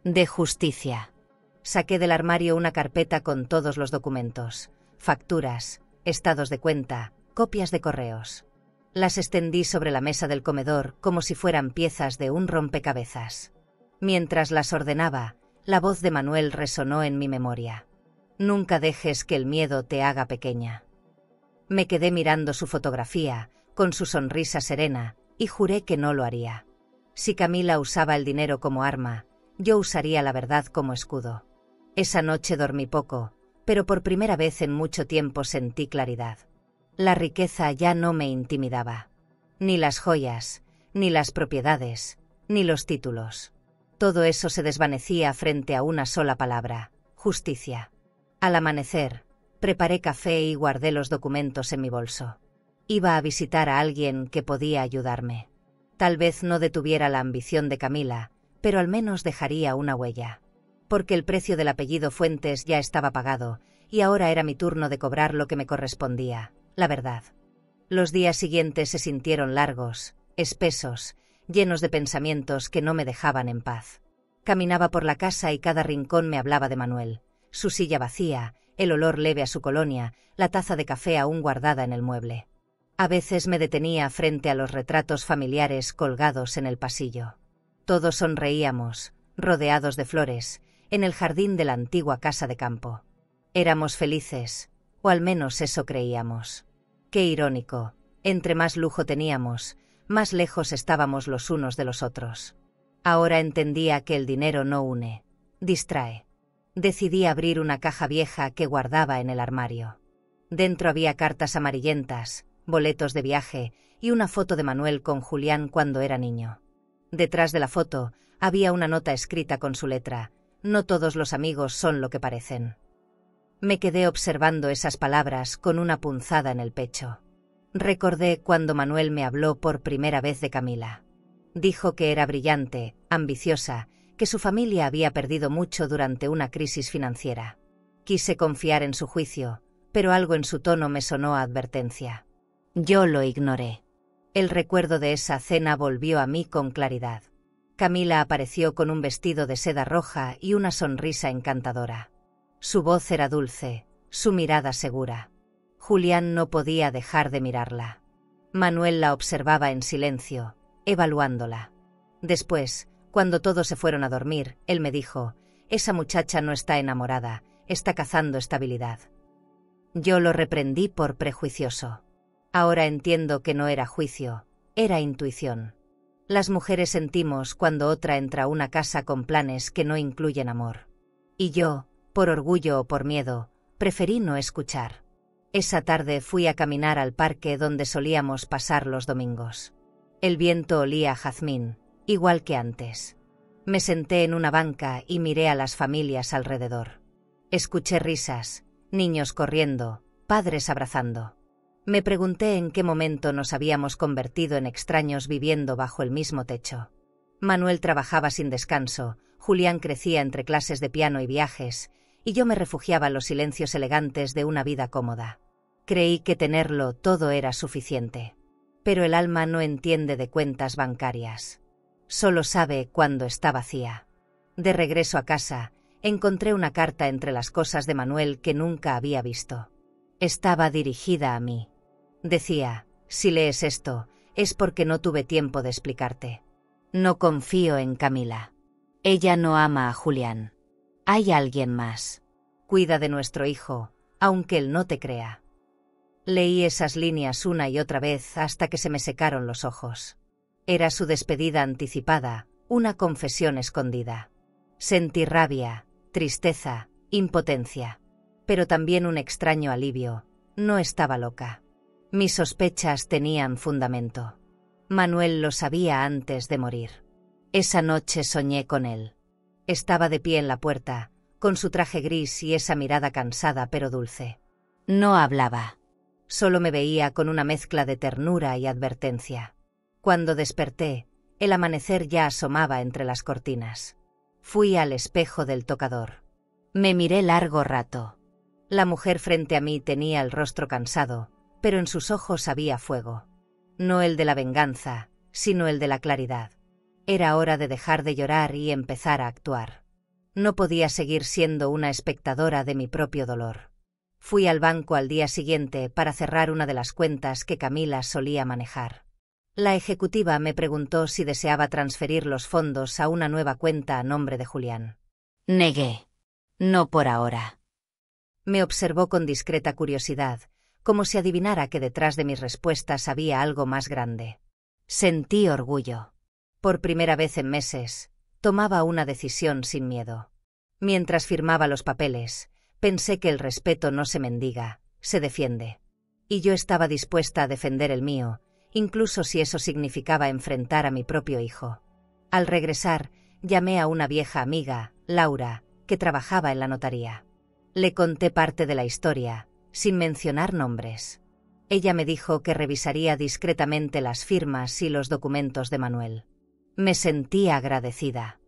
de justicia. Saqué del armario una carpeta con todos los documentos, facturas, estados de cuenta, copias de correos. Las extendí sobre la mesa del comedor como si fueran piezas de un rompecabezas. Mientras las ordenaba, la voz de Manuel resonó en mi memoria. Nunca dejes que el miedo te haga pequeña. Me quedé mirando su fotografía, con su sonrisa serena, y juré que no lo haría. Si Camila usaba el dinero como arma, yo usaría la verdad como escudo. Esa noche dormí poco, pero por primera vez en mucho tiempo sentí claridad. La riqueza ya no me intimidaba. Ni las joyas, ni las propiedades, ni los títulos. Todo eso se desvanecía frente a una sola palabra: justicia. Al amanecer, preparé café y guardé los documentos en mi bolso. Iba a visitar a alguien que podía ayudarme. Tal vez no detuviera la ambición de Camila, pero al menos dejaría una huella. Porque el precio del apellido Fuentes ya estaba pagado, y ahora era mi turno de cobrar lo que me correspondía, la verdad. Los días siguientes se sintieron largos, espesos, llenos de pensamientos que no me dejaban en paz. Caminaba por la casa y cada rincón me hablaba de Manuel, su silla vacía, el olor leve a su colonia, la taza de café aún guardada en el mueble. A veces me detenía frente a los retratos familiares colgados en el pasillo. Todos sonreíamos, rodeados de flores, en el jardín de la antigua casa de campo. Éramos felices, o al menos eso creíamos. Qué irónico, entre más lujo teníamos, más lejos estábamos los unos de los otros. Ahora entendía que el dinero no une, distrae. Decidí abrir una caja vieja que guardaba en el armario. Dentro había cartas amarillentas, boletos de viaje y una foto de Manuel con Julián cuando era niño. Detrás de la foto había una nota escrita con su letra: no todos los amigos son lo que parecen. Me quedé observando esas palabras con una punzada en el pecho. Recordé cuando Manuel me habló por primera vez de Camila. Dijo que era brillante, ambiciosa, que su familia había perdido mucho durante una crisis financiera. Quise confiar en su juicio, pero algo en su tono me sonó a advertencia. Yo lo ignoré. El recuerdo de esa cena volvió a mí con claridad. Camila apareció con un vestido de seda roja y una sonrisa encantadora. Su voz era dulce, su mirada segura. Julián no podía dejar de mirarla. Manuel la observaba en silencio, evaluándola. Después, cuando todos se fueron a dormir, él me dijo: esa muchacha no está enamorada, está cazando estabilidad. Yo lo reprendí por prejuicioso. Ahora entiendo que no era juicio, era intuición. Las mujeres sentimos cuando otra entra a una casa con planes que no incluyen amor. Y yo, por orgullo o por miedo, preferí no escuchar. Esa tarde fui a caminar al parque donde solíamos pasar los domingos. El viento olía a jazmín, igual que antes. Me senté en una banca y miré a las familias alrededor. Escuché risas, niños corriendo, padres abrazando. Me pregunté en qué momento nos habíamos convertido en extraños viviendo bajo el mismo techo. Manuel trabajaba sin descanso, Julián crecía entre clases de piano y viajes, y yo me refugiaba en los silencios elegantes de una vida cómoda. Creí que tenerlo todo era suficiente. Pero el alma no entiende de cuentas bancarias. Solo sabe cuando está vacía. De regreso a casa, encontré una carta entre las cosas de Manuel que nunca había visto. Estaba dirigida a mí. Decía: si lees esto, es porque no tuve tiempo de explicarte. No confío en Camila. Ella no ama a Julián. Hay alguien más. Cuida de nuestro hijo, aunque él no te crea. Leí esas líneas una y otra vez hasta que se me secaron los ojos. Era su despedida anticipada, una confesión escondida. Sentí rabia, tristeza, impotencia. Pero también un extraño alivio. No estaba loca. Mis sospechas tenían fundamento. Manuel lo sabía antes de morir. Esa noche soñé con él. Estaba de pie en la puerta, con su traje gris y esa mirada cansada pero dulce. No hablaba. Solo me veía con una mezcla de ternura y advertencia. Cuando desperté, el amanecer ya asomaba entre las cortinas. Fui al espejo del tocador. Me miré largo rato. La mujer frente a mí tenía el rostro cansado, pero en sus ojos había fuego. No el de la venganza, sino el de la claridad. Era hora de dejar de llorar y empezar a actuar. No podía seguir siendo una espectadora de mi propio dolor. Fui al banco al día siguiente para cerrar una de las cuentas que Camila solía manejar. La ejecutiva me preguntó si deseaba transferir los fondos a una nueva cuenta a nombre de Julián. Negué. No por ahora. Me observó con discreta curiosidad, como si adivinara que detrás de mis respuestas había algo más grande. Sentí orgullo. Por primera vez en meses, tomaba una decisión sin miedo. Mientras firmaba los papeles, pensé que el respeto no se mendiga, se defiende. Y yo estaba dispuesta a defender el mío, incluso si eso significaba enfrentar a mi propio hijo. Al regresar, llamé a una vieja amiga, Laura, que trabajaba en la notaría. Le conté parte de la historia, sin mencionar nombres. Ella me dijo que revisaría discretamente las firmas y los documentos de Manuel. Me sentí agradecida.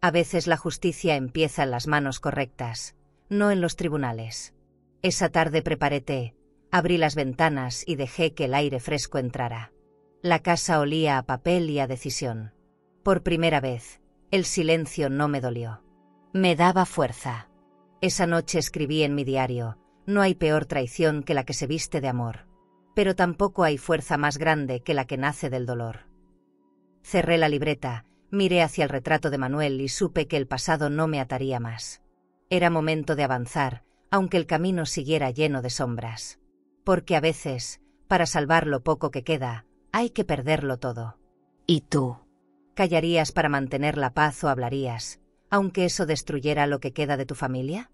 A veces la justicia empieza en las manos correctas, no en los tribunales. Esa tarde preparé té, abrí las ventanas y dejé que el aire fresco entrara. La casa olía a papel y a decisión. Por primera vez, el silencio no me dolió. Me daba fuerza. Esa noche escribí en mi diario: no hay peor traición que la que se viste de amor. Pero tampoco hay fuerza más grande que la que nace del dolor. Cerré la libreta, miré hacia el retrato de Manuel y supe que el pasado no me ataría más. Era momento de avanzar, aunque el camino siguiera lleno de sombras. Porque a veces, para salvar lo poco que queda, hay que perderlo todo. ¿Y tú? ¿Callarías para mantener la paz o hablarías, aunque eso destruyera lo que queda de tu familia?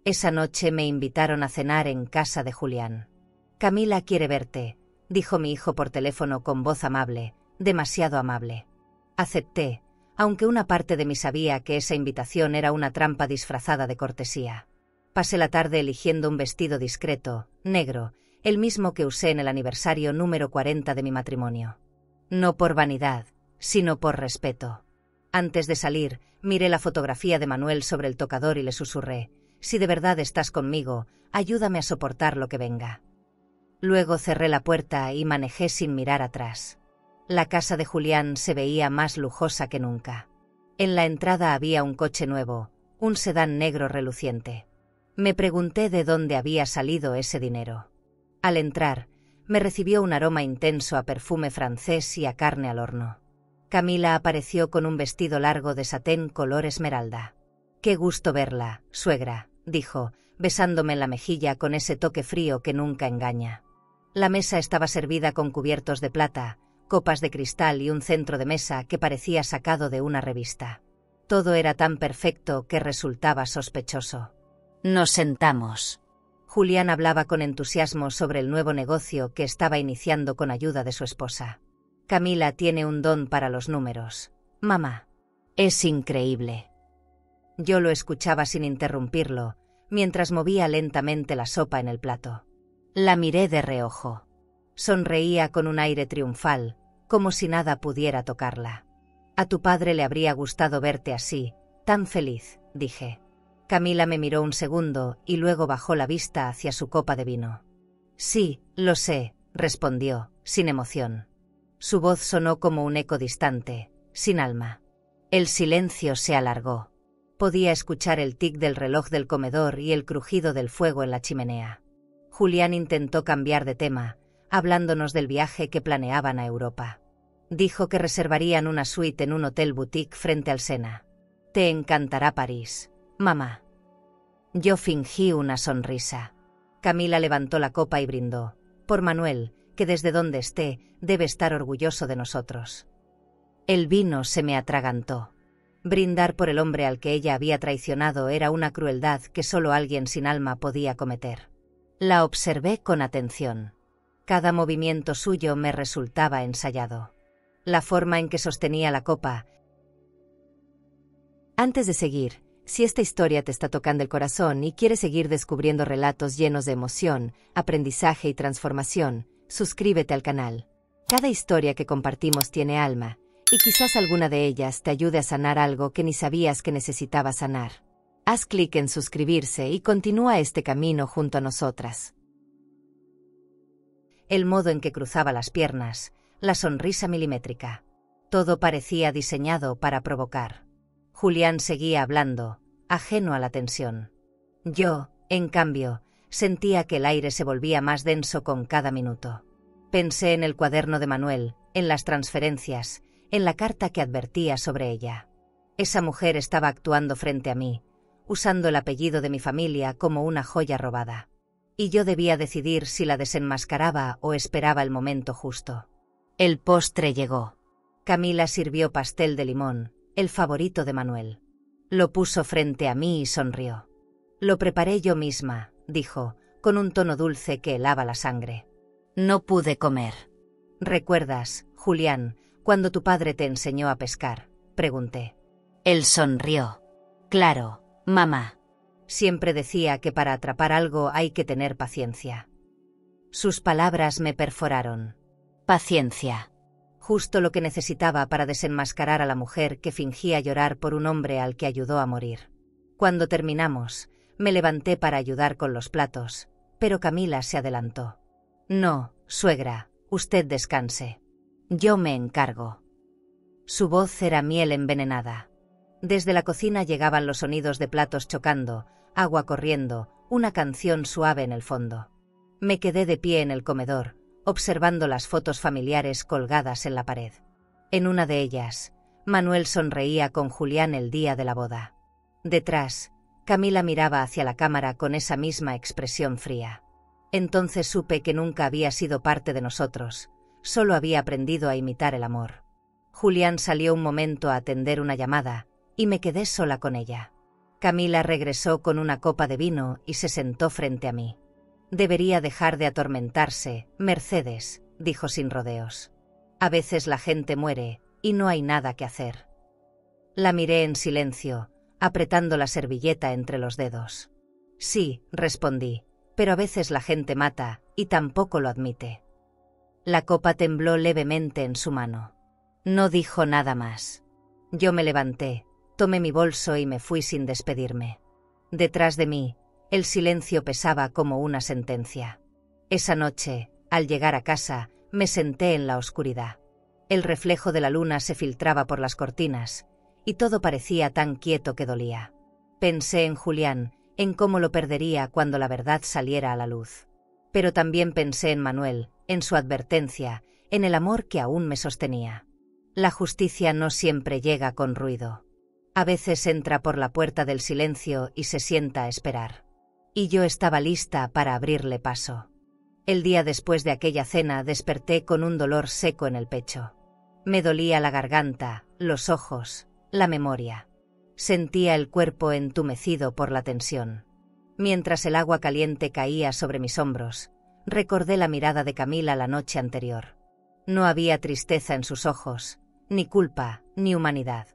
Esa noche me invitaron a cenar en casa de Julián. Camila quiere verte, dijo mi hijo por teléfono con voz amable, demasiado amable. Acepté, aunque una parte de mí sabía que esa invitación era una trampa disfrazada de cortesía. Pasé la tarde eligiendo un vestido discreto, negro, el mismo que usé en el aniversario número 40 de mi matrimonio. No por vanidad, sino por respeto. Antes de salir, miré la fotografía de Manuel sobre el tocador y le susurré: si de verdad estás conmigo, ayúdame a soportar lo que venga. Luego cerré la puerta y manejé sin mirar atrás. La casa de Julián se veía más lujosa que nunca. En la entrada había un coche nuevo, un sedán negro reluciente. Me pregunté de dónde había salido ese dinero. Al entrar, me recibió un aroma intenso a perfume francés y a carne al horno. Camila apareció con un vestido largo de satén color esmeralda. «Qué gusto verla, suegra», dijo, besándome en la mejilla con ese toque frío que nunca engaña. La mesa estaba servida con cubiertos de plata, copas de cristal y un centro de mesa que parecía sacado de una revista. Todo era tan perfecto que resultaba sospechoso. Nos sentamos. Julián hablaba con entusiasmo sobre el nuevo negocio que estaba iniciando con ayuda de su esposa. Camila tiene un don para los números. Mamá. Es increíble. Yo lo escuchaba sin interrumpirlo, mientras movía lentamente la sopa en el plato. La miré de reojo. Sonreía con un aire triunfal, como si nada pudiera tocarla. A tu padre le habría gustado verte así, tan feliz, dije. Camila me miró un segundo y luego bajó la vista hacia su copa de vino. Sí, lo sé, respondió, sin emoción. Su voz sonó como un eco distante, sin alma. El silencio se alargó. Podía escuchar el tic del reloj del comedor y el crujido del fuego en la chimenea. Julián intentó cambiar de tema, hablándonos del viaje que planeaban a Europa. Dijo que reservarían una suite en un hotel boutique frente al Sena. Te encantará París, mamá. Yo fingí una sonrisa. Camila levantó la copa y brindó. Por Manuel, que desde donde esté, debe estar orgulloso de nosotros. El vino se me atragantó. Brindar por el hombre al que ella había traicionado era una crueldad que solo alguien sin alma podía cometer. La observé con atención. Cada movimiento suyo me resultaba ensayado. la forma en que sostenía la copa. Antes de seguir, si esta historia te está tocando el corazón y quieres seguir descubriendo relatos llenos de emoción, aprendizaje y transformación, suscríbete al canal. Cada historia que compartimos tiene alma, y quizás alguna de ellas te ayude a sanar algo que ni sabías que necesitabas sanar. Haz clic en suscribirse y continúa este camino junto a nosotras. El modo en que cruzaba las piernas, la sonrisa milimétrica. Todo parecía diseñado para provocar. Julián seguía hablando, ajeno a la tensión. Yo, en cambio, sentía que el aire se volvía más denso con cada minuto. Pensé en el cuaderno de Manuel, en las transferencias, en la carta que advertía sobre ella. Esa mujer estaba actuando frente a mí, usando el apellido de mi familia como una joya robada. Y yo debía decidir si la desenmascaraba o esperaba el momento justo. El postre llegó. Camila sirvió pastel de limón, el favorito de Manuel. Lo puso frente a mí y sonrió. Lo preparé yo misma, dijo, con un tono dulce que helaba la sangre. No pude comer. ¿Recuerdas, Julián, cuando tu padre te enseñó a pescar?, pregunté. Él sonrió. Claro, mamá. Siempre decía que para atrapar algo hay que tener paciencia. Sus palabras me perforaron. Paciencia. Justo lo que necesitaba para desenmascarar a la mujer que fingía llorar por un hombre al que ayudó a morir. Cuando terminamos, me levanté para ayudar con los platos, pero Camila se adelantó. No, suegra, usted descanse. Yo me encargo. Su voz era miel envenenada. Desde la cocina llegaban los sonidos de platos chocando, agua corriendo, una canción suave en el fondo. Me quedé de pie en el comedor, observando las fotos familiares colgadas en la pared. En una de ellas, Manuel sonreía con Julián el día de la boda. Detrás, Camila miraba hacia la cámara con esa misma expresión fría. Entonces supe que nunca había sido parte de nosotros, solo había aprendido a imitar el amor. Julián salió un momento a atender una llamada, y me quedé sola con ella. Camila regresó con una copa de vino y se sentó frente a mí. Debería dejar de atormentarse, Mercedes, dijo sin rodeos. A veces la gente muere, y no hay nada que hacer. La miré en silencio, apretando la servilleta entre los dedos. Sí, respondí, pero a veces la gente mata, y tampoco lo admite. La copa tembló levemente en su mano. No dijo nada más. Yo me levanté, tomé mi bolso y me fui sin despedirme. Detrás de mí, el silencio pesaba como una sentencia. Esa noche, al llegar a casa, me senté en la oscuridad. El reflejo de la luna se filtraba por las cortinas, y todo parecía tan quieto que dolía. Pensé en Julián, en cómo lo perdería cuando la verdad saliera a la luz. Pero también pensé en Manuel, en su advertencia, en el amor que aún me sostenía. La justicia no siempre llega con ruido. A veces entra por la puerta del silencio y se sienta a esperar. Y yo estaba lista para abrirle paso. El día después de aquella cena desperté con un dolor seco en el pecho. Me dolía la garganta, los ojos, la memoria. Sentía el cuerpo entumecido por la tensión. Mientras el agua caliente caía sobre mis hombros, recordé la mirada de Camila la noche anterior. No había tristeza en sus ojos, ni culpa, ni humanidad.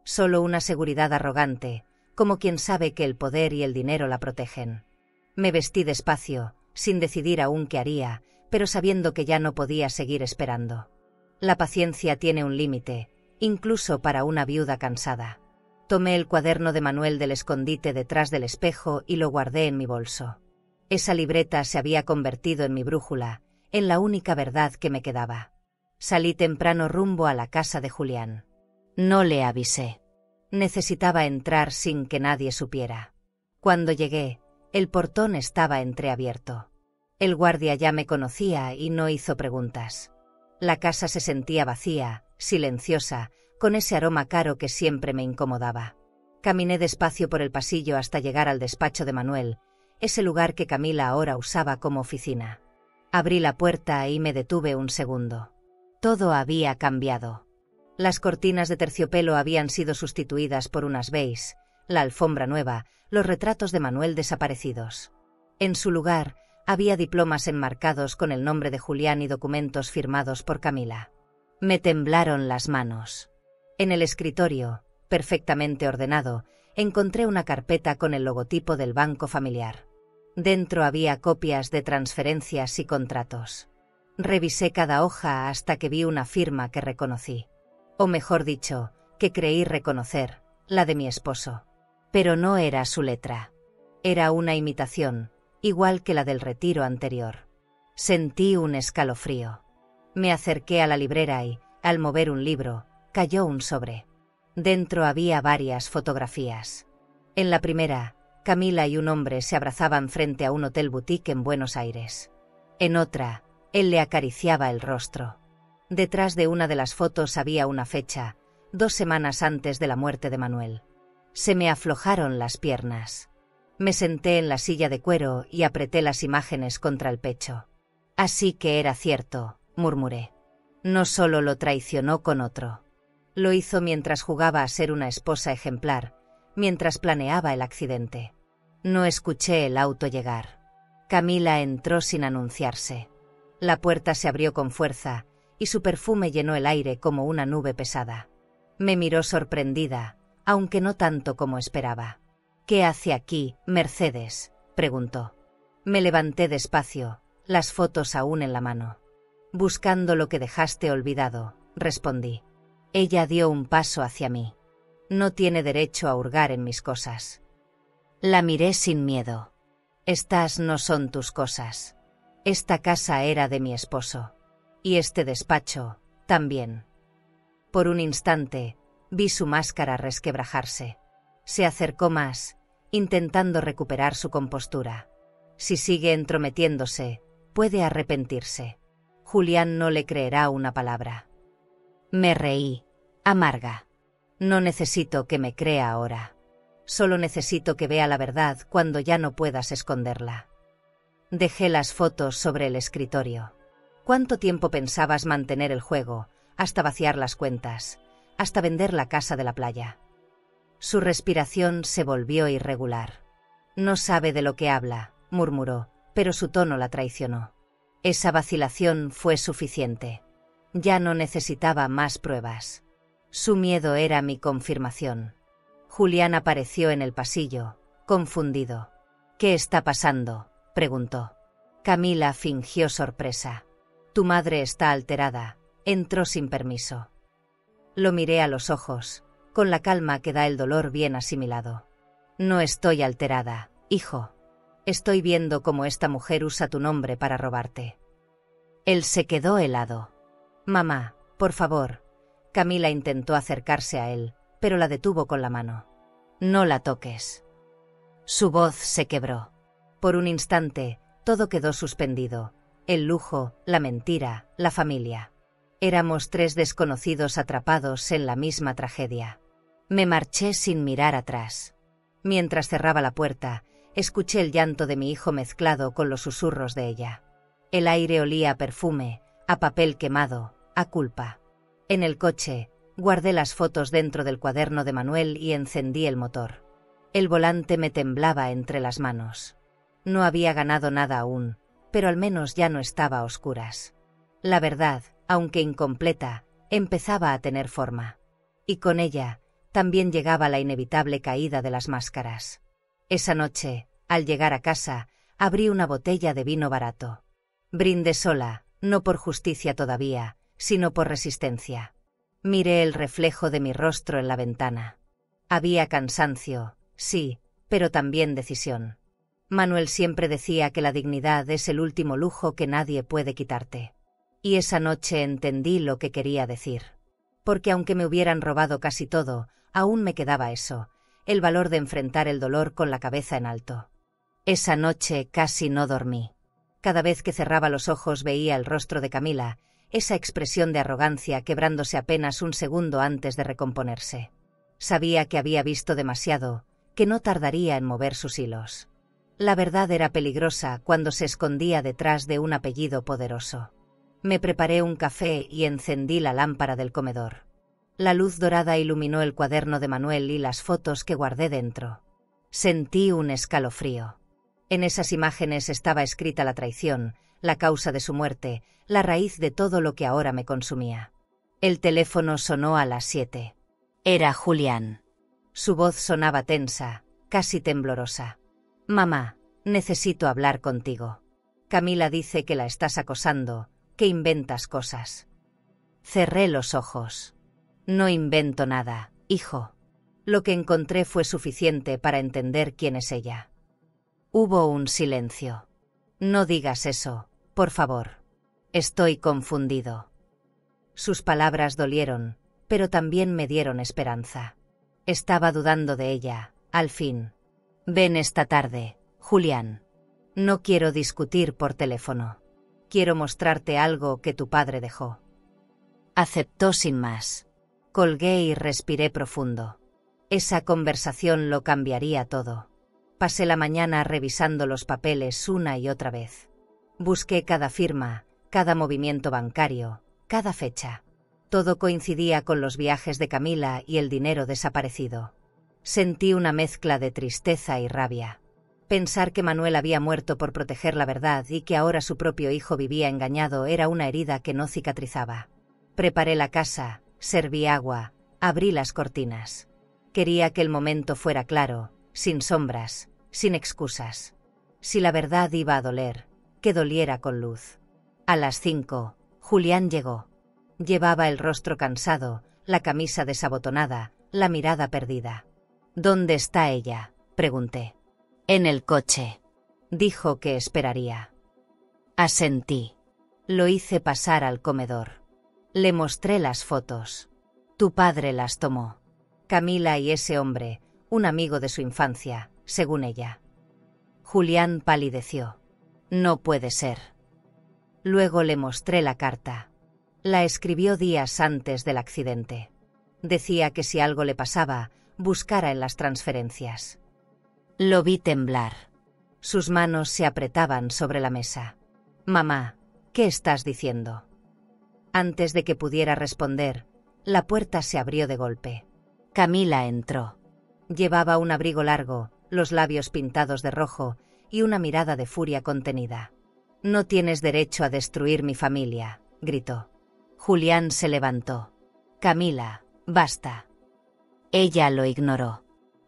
Solo una seguridad arrogante, como quien sabe que el poder y el dinero la protegen. Me vestí despacio, sin decidir aún qué haría, pero sabiendo que ya no podía seguir esperando. La paciencia tiene un límite, incluso para una viuda cansada. Tomé el cuaderno de Manuel del escondite detrás del espejo y lo guardé en mi bolso. Esa libreta se había convertido en mi brújula, en la única verdad que me quedaba. Salí temprano rumbo a la casa de Julián. No le avisé. Necesitaba entrar sin que nadie supiera. Cuando llegué, el portón estaba entreabierto. El guardia ya me conocía y no hizo preguntas. La casa se sentía vacía, silenciosa, con ese aroma caro que siempre me incomodaba. Caminé despacio por el pasillo hasta llegar al despacho de Manuel, ese lugar que Camila ahora usaba como oficina. Abrí la puerta y me detuve un segundo. Todo había cambiado. Las cortinas de terciopelo habían sido sustituidas por unas beige, la alfombra nueva, los retratos de Manuel desaparecidos. En su lugar, había diplomas enmarcados con el nombre de Julián y documentos firmados por Camila. Me temblaron las manos. En el escritorio, perfectamente ordenado, encontré una carpeta con el logotipo del banco familiar. Dentro había copias de transferencias y contratos. Revisé cada hoja hasta que vi una firma que reconocí. O mejor dicho, que creí reconocer, la de mi esposo. Pero no era su letra. Era una imitación, igual que la del retiro anterior. Sentí un escalofrío. Me acerqué a la librera y, al mover un libro, cayó un sobre. Dentro había varias fotografías. En la primera, Camila y un hombre se abrazaban frente a un hotel boutique en Buenos Aires. En otra, él le acariciaba el rostro. Detrás de una de las fotos había una fecha, 2 semanas antes de la muerte de Manuel. Se me aflojaron las piernas. Me senté en la silla de cuero y apreté las imágenes contra el pecho. Así que era cierto, murmuré. No solo lo traicionó con otro. Lo hizo mientras jugaba a ser una esposa ejemplar, mientras planeaba el accidente. No escuché el auto llegar. Camila entró sin anunciarse. La puerta se abrió con fuerza, y su perfume llenó el aire como una nube pesada. Me miró sorprendida, aunque no tanto como esperaba. «¿Qué hace aquí, Mercedes?», preguntó. Me levanté despacio, las fotos aún en la mano. «Buscando lo que dejaste olvidado», respondí. Ella dio un paso hacia mí. «No tiene derecho a hurgar en mis cosas». La miré sin miedo. «Estas no son tus cosas. Esta casa era de mi esposo. Y este despacho, también». Por un instante, vi su máscara resquebrajarse. Se acercó más, intentando recuperar su compostura. Si sigue entrometiéndose, puede arrepentirse. Julián no le creerá una palabra. Me reí, amarga. No necesito que me crea ahora. Solo necesito que vea la verdad cuando ya no puedas esconderla. Dejé las fotos sobre el escritorio. ¿Cuánto tiempo pensabas mantener el juego, hasta vaciar las cuentas, hasta vender la casa de la playa? Su respiración se volvió irregular. No sabe de lo que habla, murmuró, pero su tono la traicionó. Esa vacilación fue suficiente. Ya no necesitaba más pruebas. Su miedo era mi confirmación. Julián apareció en el pasillo, confundido. «¿Qué está pasando?», preguntó. Camila fingió sorpresa. «Tu madre está alterada», entró sin permiso. Lo miré a los ojos, con la calma que da el dolor bien asimilado. «No estoy alterada, hijo. Estoy viendo cómo esta mujer usa tu nombre para robarte». Él se quedó helado. «Mamá, por favor». Camila intentó acercarse a él, pero la detuvo con la mano. «No la toques». Su voz se quebró. Por un instante, todo quedó suspendido. El lujo, la mentira, la familia. Éramos 3 desconocidos atrapados en la misma tragedia. Me marché sin mirar atrás. Mientras cerraba la puerta, escuché el llanto de mi hijo mezclado con los susurros de ella. El aire olía a perfume, a papel quemado, a culpa. En el coche, guardé las fotos dentro del cuaderno de Manuel y encendí el motor. El volante me temblaba entre las manos. No había ganado nada aún, pero al menos ya no estaba a oscuras. La verdad, aunque incompleta, empezaba a tener forma. Y con ella, también llegaba la inevitable caída de las máscaras. Esa noche, al llegar a casa, abrí una botella de vino barato. Brindé sola, no por justicia todavía, sino por resistencia. Miré el reflejo de mi rostro en la ventana. Había cansancio, sí, pero también decisión. Manuel siempre decía que la dignidad es el último lujo que nadie puede quitarte. Y esa noche entendí lo que quería decir. Porque aunque me hubieran robado casi todo, aún me quedaba eso, el valor de enfrentar el dolor con la cabeza en alto. Esa noche casi no dormí. Cada vez que cerraba los ojos veía el rostro de Camila, esa expresión de arrogancia quebrándose apenas un segundo antes de recomponerse. Sabía que había visto demasiado, que no tardaría en mover sus hilos. La verdad era peligrosa cuando se escondía detrás de un apellido poderoso. Me preparé un café y encendí la lámpara del comedor. La luz dorada iluminó el cuaderno de Manuel y las fotos que guardé dentro. Sentí un escalofrío. En esas imágenes estaba escrita la traición, la causa de su muerte, la raíz de todo lo que ahora me consumía. El teléfono sonó a las 7. Era Julián. Su voz sonaba tensa, casi temblorosa. Mamá, necesito hablar contigo. Camila dice que la estás acosando, que inventas cosas. Cerré los ojos. No invento nada, hijo. Lo que encontré fue suficiente para entender quién es ella. Hubo un silencio. No digas eso, por favor. Estoy confundido. Sus palabras dolieron, pero también me dieron esperanza. Estaba dudando de ella, al fin. Ven esta tarde, Julián. No quiero discutir por teléfono. Quiero mostrarte algo que tu padre dejó. Aceptó sin más. Colgué y respiré profundo. Esa conversación lo cambiaría todo. Pasé la mañana revisando los papeles una y otra vez. Busqué cada firma, cada movimiento bancario, cada fecha. Todo coincidía con los viajes de Camila y el dinero desaparecido. Sentí una mezcla de tristeza y rabia. Pensar que Manuel había muerto por proteger la verdad y que ahora su propio hijo vivía engañado era una herida que no cicatrizaba. Preparé la casa, serví agua, abrí las cortinas. Quería que el momento fuera claro, sin sombras, sin excusas. Si la verdad iba a doler, que doliera con luz. A las 5, Julián llegó. Llevaba el rostro cansado, la camisa desabotonada, la mirada perdida. ¿Dónde está ella?, pregunté. En el coche. Dijo que esperaría. Asentí. Lo hice pasar al comedor. Le mostré las fotos. Tu padre las tomó. Camila y ese hombre, un amigo de su infancia, según ella. Julián palideció. No puede ser. Luego le mostré la carta. La escribió días antes del accidente. Decía que si algo le pasaba, buscara en las transferencias. Lo vi temblar. Sus manos se apretaban sobre la mesa. Mamá, ¿qué estás diciendo? Antes de que pudiera responder, la puerta se abrió de golpe. Camila entró. Llevaba un abrigo largo, los labios pintados de rojo y una mirada de furia contenida. No tienes derecho a destruir mi familia, gritó. Julián se levantó. Camila, basta. Ella lo ignoró.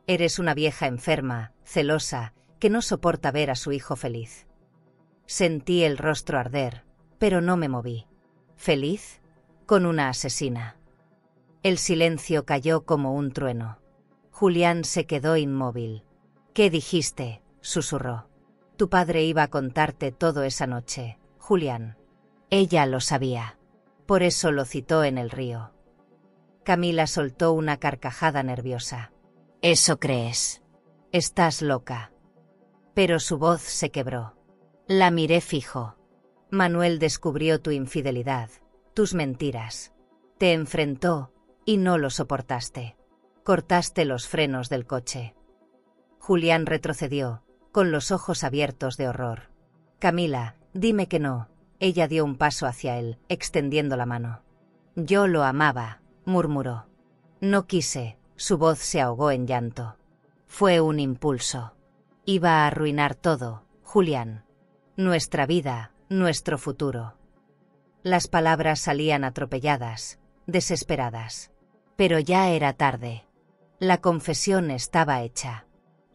Eres una vieja enferma, celosa, que no soporta ver a su hijo feliz. Sentí el rostro arder, pero no me moví. ¿Feliz? Con una asesina. El silencio cayó como un trueno. Julián se quedó inmóvil. ¿Qué dijiste?, susurró. Tu padre iba a contarte todo esa noche, Julián. Ella lo sabía. Por eso lo citó en el río. Camila soltó una carcajada nerviosa. ¿Eso crees? Estás loca. Pero su voz se quebró. La miré fijo. Manuel descubrió tu infidelidad, tus mentiras. Te enfrentó y no lo soportaste. Cortaste los frenos del coche. Julián retrocedió, con los ojos abiertos de horror. Camila, dime que no. Ella dio un paso hacia él, extendiendo la mano. Yo lo amaba, murmuró. No quise, su voz se ahogó en llanto. Fue un impulso. Iba a arruinar todo, Julián. Nuestra vida, nuestro futuro. Las palabras salían atropelladas, desesperadas. Pero ya era tarde. La confesión estaba hecha.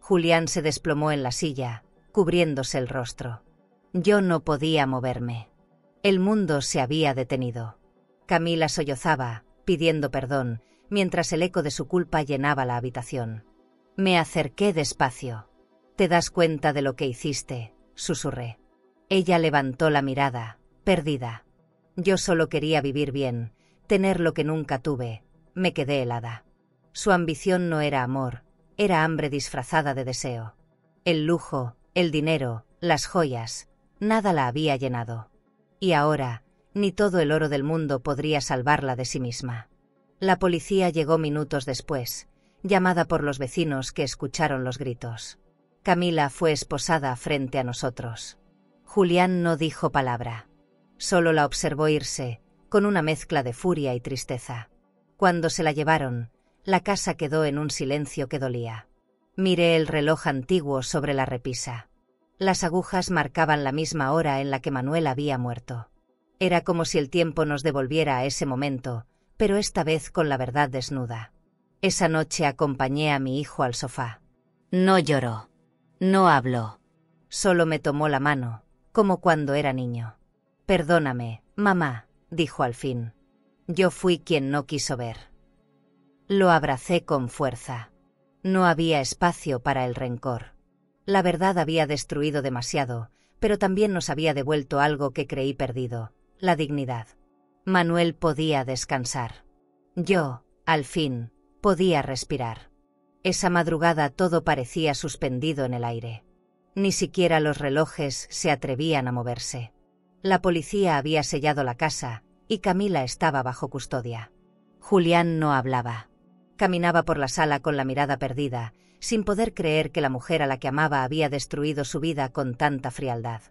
Julián se desplomó en la silla, cubriéndose el rostro. Yo no podía moverme. El mundo se había detenido. Camila sollozaba, pidiendo perdón, mientras el eco de su culpa llenaba la habitación. Me acerqué despacio. ¿Te das cuenta de lo que hiciste?, susurré. Ella levantó la mirada, perdida. Yo solo quería vivir bien, tener lo que nunca tuve. Me quedé helada. Su ambición no era amor, era hambre disfrazada de deseo. El lujo, el dinero, las joyas, nada la había llenado. Y ahora, ni todo el oro del mundo podría salvarla de sí misma. La policía llegó minutos después, llamada por los vecinos que escucharon los gritos. Camila fue esposada frente a nosotros. Julián no dijo palabra. Solo la observó irse, con una mezcla de furia y tristeza. Cuando se la llevaron, la casa quedó en un silencio que dolía. Miré el reloj antiguo sobre la repisa. Las agujas marcaban la misma hora en la que Manuel había muerto. Era como si el tiempo nos devolviera a ese momento, pero esta vez con la verdad desnuda. Esa noche acompañé a mi hijo al sofá. No lloró. No habló. Solo me tomó la mano, como cuando era niño. Perdóname, mamá, dijo al fin. Yo fui quien no quiso ver. Lo abracé con fuerza. No había espacio para el rencor. La verdad había destruido demasiado, pero también nos había devuelto algo que creí perdido, la dignidad. Manuel podía descansar. Yo, al fin, podía respirar. Esa madrugada todo parecía suspendido en el aire. Ni siquiera los relojes se atrevían a moverse. La policía había sellado la casa, y Camila estaba bajo custodia. Julián no hablaba. Caminaba por la sala con la mirada perdida, sin poder creer que la mujer a la que amaba había destruido su vida con tanta frialdad.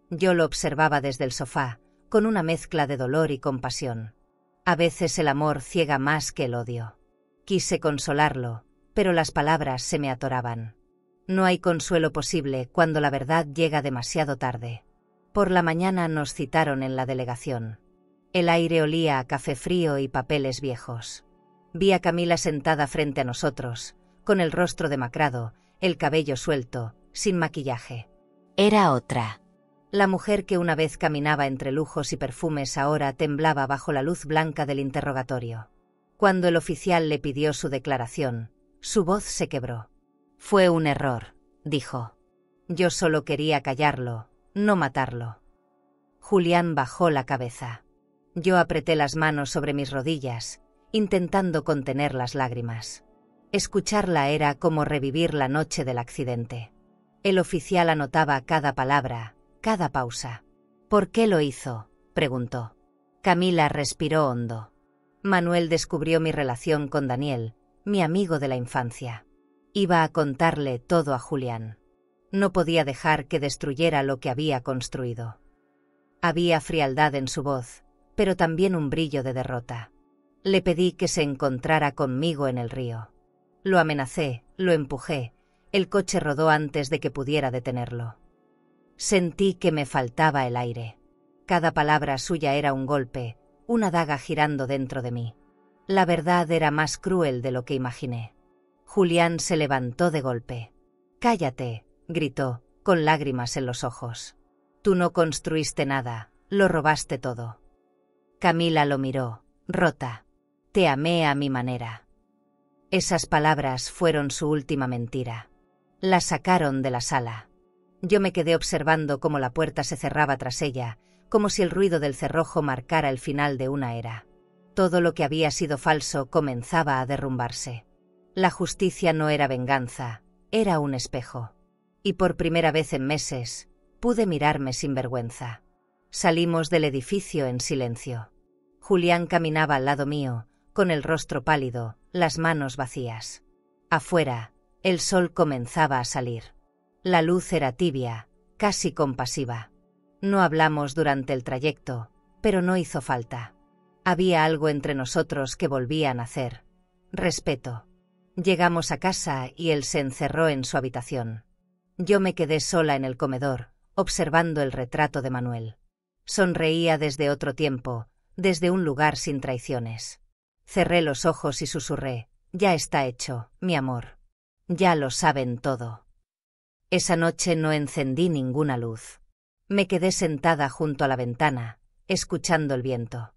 Yo lo observaba desde el sofá, con una mezcla de dolor y compasión. A veces el amor ciega más que el odio. Quise consolarlo, pero las palabras se me atoraban. No hay consuelo posible cuando la verdad llega demasiado tarde. Por la mañana nos citaron en la delegación. El aire olía a café frío y papeles viejos. Vi a Camila sentada frente a nosotros, con el rostro demacrado, el cabello suelto, sin maquillaje. Era otra. La mujer que una vez caminaba entre lujos y perfumes ahora temblaba bajo la luz blanca del interrogatorio. Cuando el oficial le pidió su declaración, su voz se quebró. Fue un error, dijo. Yo solo quería callarlo, no matarlo. Julián bajó la cabeza. Yo apreté las manos sobre mis rodillas, intentando contener las lágrimas. Escucharla era como revivir la noche del accidente. El oficial anotaba cada palabra, cada pausa. ¿Por qué lo hizo?, preguntó. Camila respiró hondo. Manuel descubrió mi relación con Daniel, mi amigo de la infancia. Iba a contarle todo a Julián. No podía dejar que destruyera lo que había construido. Había frialdad en su voz, pero también un brillo de derrota. Le pedí que se encontrara conmigo en el río. Lo amenacé, lo empujé. El coche rodó antes de que pudiera detenerlo. Sentí que me faltaba el aire. Cada palabra suya era un golpe, una daga girando dentro de mí. La verdad era más cruel de lo que imaginé. Julián se levantó de golpe. «Cállate», gritó, con lágrimas en los ojos. «Tú no construiste nada, lo robaste todo». Camila lo miró, rota. «Te amé a mi manera». Esas palabras fueron su última mentira. La sacaron de la sala. Yo me quedé observando cómo la puerta se cerraba tras ella, como si el ruido del cerrojo marcara el final de una era. Todo lo que había sido falso comenzaba a derrumbarse. La justicia no era venganza, era un espejo. Y por primera vez en meses, pude mirarme sin vergüenza. Salimos del edificio en silencio. Julián caminaba al lado mío, con el rostro pálido, las manos vacías. Afuera, el sol comenzaba a salir. La luz era tibia, casi compasiva. No hablamos durante el trayecto, pero no hizo falta. Había algo entre nosotros que volvía a nacer. Respeto. Llegamos a casa y él se encerró en su habitación. Yo me quedé sola en el comedor, observando el retrato de Manuel. Sonreía desde otro tiempo, desde un lugar sin traiciones. Cerré los ojos y susurré: «Ya está hecho, mi amor. Ya lo saben todo». Esa noche no encendí ninguna luz. Me quedé sentada junto a la ventana, escuchando el viento.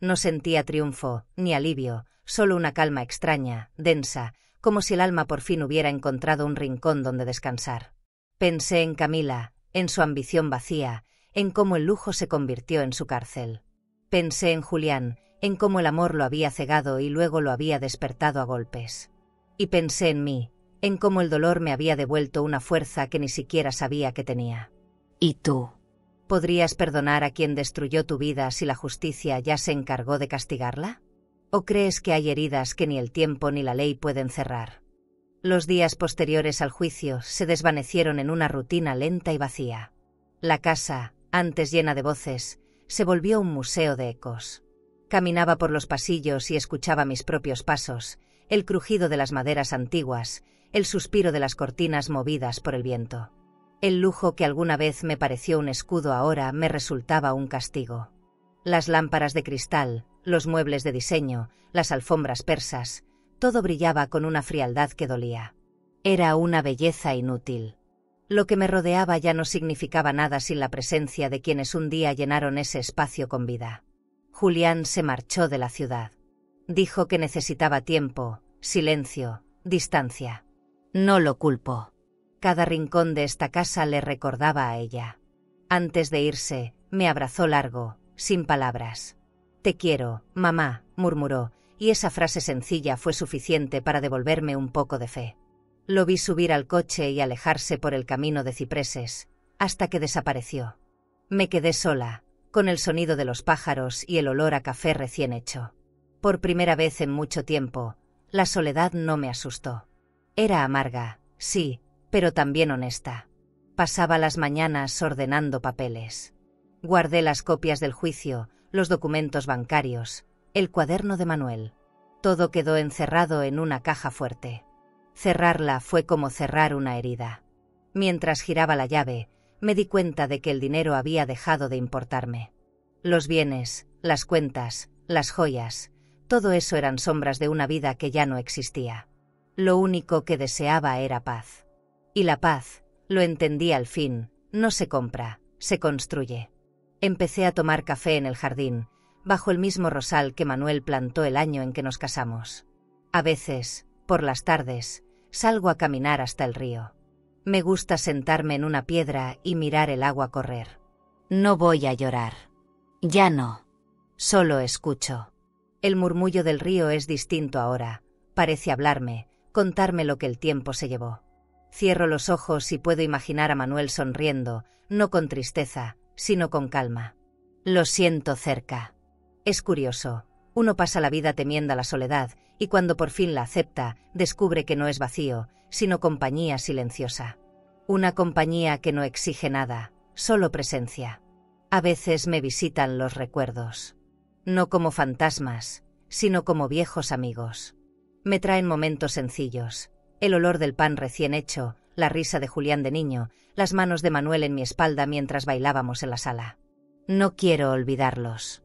No sentía triunfo, ni alivio, solo una calma extraña, densa, como si el alma por fin hubiera encontrado un rincón donde descansar. Pensé en Camila, en su ambición vacía, en cómo el lujo se convirtió en su cárcel. Pensé en Julián, en cómo el amor lo había cegado y luego lo había despertado a golpes. Y pensé en mí, en cómo el dolor me había devuelto una fuerza que ni siquiera sabía que tenía. ¿Y tú? ¿Podrías perdonar a quien destruyó tu vida si la justicia ya se encargó de castigarla? ¿O crees que hay heridas que ni el tiempo ni la ley pueden cerrar? Los días posteriores al juicio se desvanecieron en una rutina lenta y vacía. La casa, antes llena de voces, se volvió un museo de ecos. Caminaba por los pasillos y escuchaba mis propios pasos, el crujido de las maderas antiguas, el suspiro de las cortinas movidas por el viento. El lujo que alguna vez me pareció un escudo ahora me resultaba un castigo. Las lámparas de cristal, los muebles de diseño, las alfombras persas, todo brillaba con una frialdad que dolía. Era una belleza inútil. Lo que me rodeaba ya no significaba nada sin la presencia de quienes un día llenaron ese espacio con vida. Julián se marchó de la ciudad. Dijo que necesitaba tiempo, silencio, distancia. No lo culpo. Cada rincón de esta casa le recordaba a ella. Antes de irse, me abrazó largo, sin palabras. «Te quiero, mamá», murmuró, y esa frase sencilla fue suficiente para devolverme un poco de fe. Lo vi subir al coche y alejarse por el camino de cipreses, hasta que desapareció. Me quedé sola, con el sonido de los pájaros y el olor a café recién hecho. Por primera vez en mucho tiempo, la soledad no me asustó. Era amarga, sí, pero también honesta. Pasaba las mañanas ordenando papeles. Guardé las copias del juicio, los documentos bancarios, el cuaderno de Manuel. Todo quedó encerrado en una caja fuerte. Cerrarla fue como cerrar una herida. Mientras giraba la llave, me di cuenta de que el dinero había dejado de importarme. Los bienes, las cuentas, las joyas, todo eso eran sombras de una vida que ya no existía. Lo único que deseaba era paz. Y la paz, lo entendí al fin, no se compra, se construye. Empecé a tomar café en el jardín, bajo el mismo rosal que Manuel plantó el año en que nos casamos. A veces, por las tardes, salgo a caminar hasta el río. Me gusta sentarme en una piedra y mirar el agua correr. No voy a llorar. Ya no. Solo escucho. El murmullo del río es distinto ahora, parece hablarme, contarme lo que el tiempo se llevó. Cierro los ojos y puedo imaginar a Manuel sonriendo, no con tristeza, sino con calma. Lo siento cerca. Es curioso, uno pasa la vida temiendo a la soledad, y cuando por fin la acepta, descubre que no es vacío, sino compañía silenciosa. Una compañía que no exige nada, solo presencia. A veces me visitan los recuerdos. No como fantasmas, sino como viejos amigos. Me traen momentos sencillos, el olor del pan recién hecho, la risa de Julián de niño, las manos de Manuel en mi espalda mientras bailábamos en la sala. No quiero olvidarlos.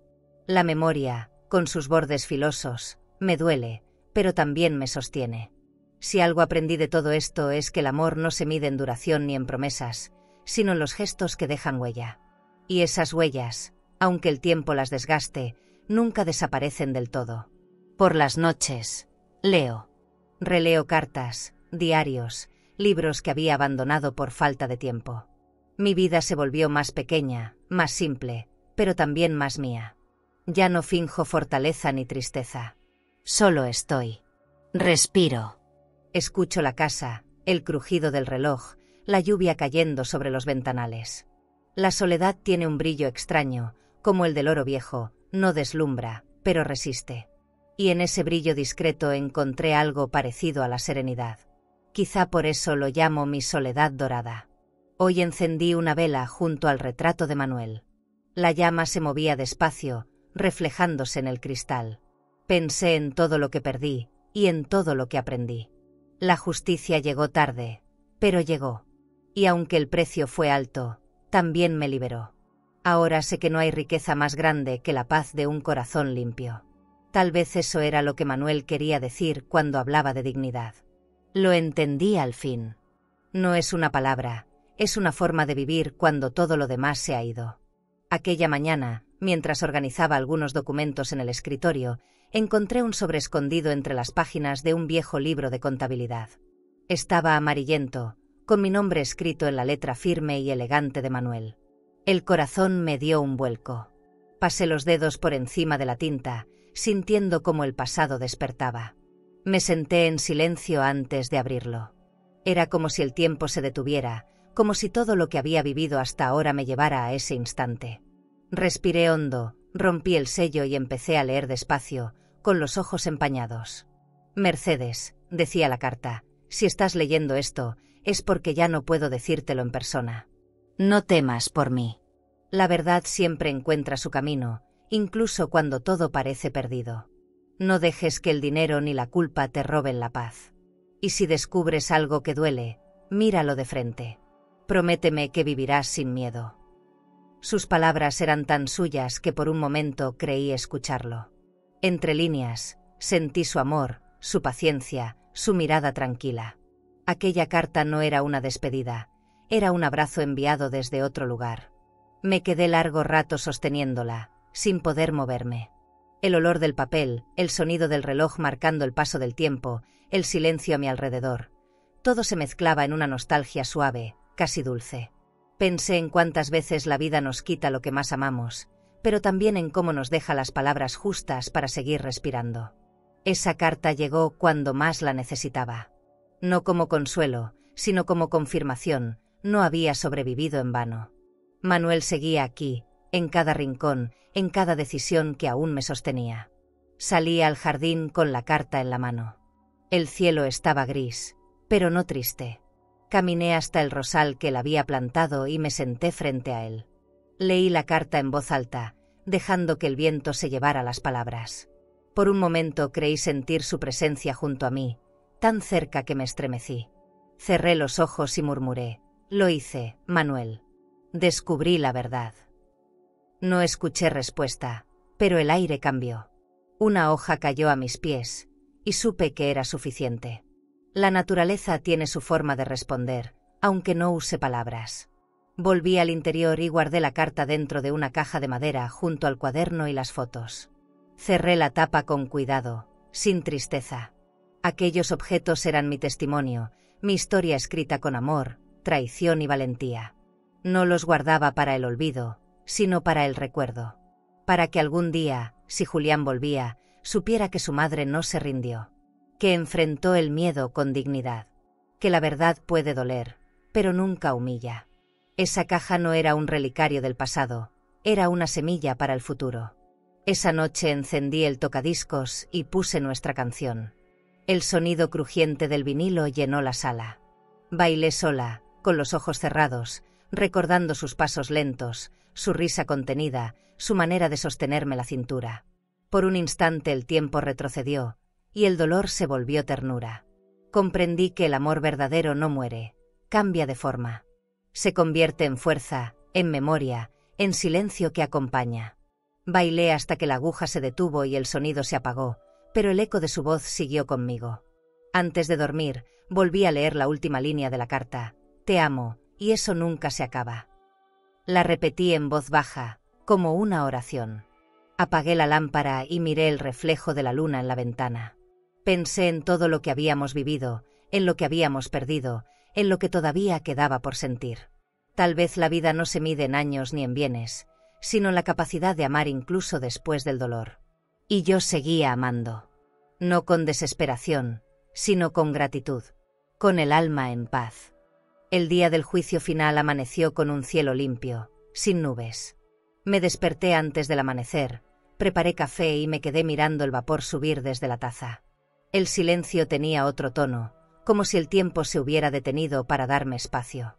La memoria, con sus bordes filosos, me duele, pero también me sostiene. Si algo aprendí de todo esto es que el amor no se mide en duración ni en promesas, sino en los gestos que dejan huella. Y esas huellas, aunque el tiempo las desgaste, nunca desaparecen del todo. Por las noches, leo. Releo cartas, diarios, libros que había abandonado por falta de tiempo. Mi vida se volvió más pequeña, más simple, pero también más mía. Ya no finjo fortaleza ni tristeza. Solo estoy. Respiro. Escucho la casa, el crujido del reloj, la lluvia cayendo sobre los ventanales. La soledad tiene un brillo extraño, como el del oro viejo, no deslumbra, pero resiste. Y en ese brillo discreto encontré algo parecido a la serenidad. Quizá por eso lo llamo mi soledad dorada. Hoy encendí una vela junto al retrato de Manuel. La llama se movía despacio, reflejándose en el cristal. Pensé en todo lo que perdí, y en todo lo que aprendí. La justicia llegó tarde, pero llegó. Y aunque el precio fue alto, también me liberó. Ahora sé que no hay riqueza más grande que la paz de un corazón limpio. Tal vez eso era lo que Manuel quería decir cuando hablaba de dignidad. Lo entendí al fin. No es una palabra, es una forma de vivir cuando todo lo demás se ha ido. Aquella mañana, mientras organizaba algunos documentos en el escritorio, encontré un sobre escondido entre las páginas de un viejo libro de contabilidad. Estaba amarillento, con mi nombre escrito en la letra firme y elegante de Manuel. El corazón me dio un vuelco. Pasé los dedos por encima de la tinta, sintiendo cómo el pasado despertaba. Me senté en silencio antes de abrirlo. Era como si el tiempo se detuviera, como si todo lo que había vivido hasta ahora me llevara a ese instante. Respiré hondo, rompí el sello y empecé a leer despacio, con los ojos empañados. Mercedes, decía la carta, si estás leyendo esto, es porque ya no puedo decírtelo en persona. No temas por mí. La verdad siempre encuentra su camino, incluso cuando todo parece perdido. No dejes que el dinero ni la culpa te roben la paz. Y si descubres algo que duele, míralo de frente. Prométeme que vivirás sin miedo. Sus palabras eran tan suyas que por un momento creí escucharlo. Entre líneas, sentí su amor, su paciencia, su mirada tranquila. Aquella carta no era una despedida, era un abrazo enviado desde otro lugar. Me quedé largo rato sosteniéndola, sin poder moverme. El olor del papel, el sonido del reloj marcando el paso del tiempo, el silencio a mi alrededor. Todo se mezclaba en una nostalgia suave, casi dulce. Pensé en cuántas veces la vida nos quita lo que más amamos, pero también en cómo nos deja las palabras justas para seguir respirando. Esa carta llegó cuando más la necesitaba. No como consuelo, sino como confirmación, no había sobrevivido en vano. Manuel seguía aquí, en cada rincón, en cada decisión que aún me sostenía. Salí al jardín con la carta en la mano. El cielo estaba gris, pero no triste. Caminé hasta el rosal que él había plantado y me senté frente a él. Leí la carta en voz alta, dejando que el viento se llevara las palabras. Por un momento creí sentir su presencia junto a mí, tan cerca que me estremecí. Cerré los ojos y murmuré: lo hice, Manuel. Descubrí la verdad. No escuché respuesta, pero el aire cambió. Una hoja cayó a mis pies, y supe que era suficiente. La naturaleza tiene su forma de responder, aunque no use palabras. Volví al interior y guardé la carta dentro de una caja de madera junto al cuaderno y las fotos. Cerré la tapa con cuidado, sin tristeza. Aquellos objetos eran mi testimonio, mi historia escrita con amor, traición y valentía. No los guardaba para el olvido, sino para el recuerdo. Para que algún día, si Julián volvía, supiera que su madre no se rindió. Que enfrentó el miedo con dignidad. Que la verdad puede doler, pero nunca humilla. Esa caja no era un relicario del pasado, era una semilla para el futuro. Esa noche encendí el tocadiscos y puse nuestra canción. El sonido crujiente del vinilo llenó la sala. Bailé sola, con los ojos cerrados, recordando sus pasos lentos, su risa contenida, su manera de sostenerme la cintura. Por un instante el tiempo retrocedió, y el dolor se volvió ternura. Comprendí que el amor verdadero no muere, cambia de forma. Se convierte en fuerza, en memoria, en silencio que acompaña. Bailé hasta que la aguja se detuvo y el sonido se apagó, pero el eco de su voz siguió conmigo. Antes de dormir, volví a leer la última línea de la carta: te amo, y eso nunca se acaba. La repetí en voz baja, como una oración. Apagué la lámpara y miré el reflejo de la luna en la ventana. Pensé en todo lo que habíamos vivido, en lo que habíamos perdido, en lo que todavía quedaba por sentir. Tal vez la vida no se mide en años ni en bienes, sino en la capacidad de amar incluso después del dolor. Y yo seguía amando. No con desesperación, sino con gratitud. Con el alma en paz. El día del juicio final amaneció con un cielo limpio, sin nubes. Me desperté antes del amanecer, preparé café y me quedé mirando el vapor subir desde la taza. El silencio tenía otro tono, como si el tiempo se hubiera detenido para darme espacio.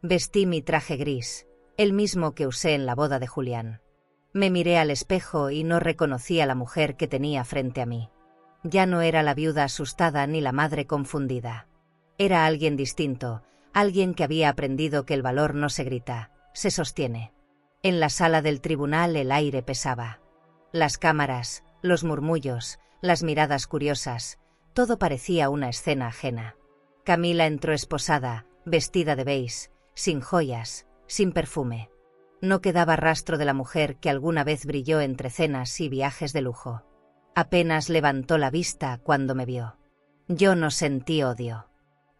Vestí mi traje gris, el mismo que usé en la boda de Julián. Me miré al espejo y no reconocí a la mujer que tenía frente a mí. Ya no era la viuda asustada ni la madre confundida. Era alguien distinto, alguien que había aprendido que el valor no se grita, se sostiene. En la sala del tribunal el aire pesaba. Las cámaras, los murmullos, las miradas curiosas, todo parecía una escena ajena. Camila entró esposada, vestida de beige, sin joyas, sin perfume. No quedaba rastro de la mujer que alguna vez brilló entre cenas y viajes de lujo. Apenas levantó la vista cuando me vio. Yo no sentí odio.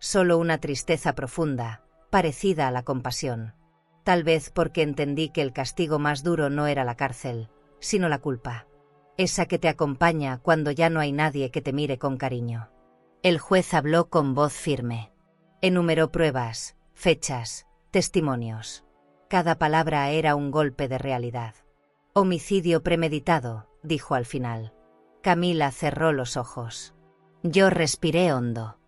Solo una tristeza profunda, parecida a la compasión. Tal vez porque entendí que el castigo más duro no era la cárcel, sino la culpa. Esa que te acompaña cuando ya no hay nadie que te mire con cariño. El juez habló con voz firme. Enumeró pruebas, fechas, testimonios. Cada palabra era un golpe de realidad. Homicidio premeditado, dijo al final. Camila cerró los ojos. Yo respiré hondo.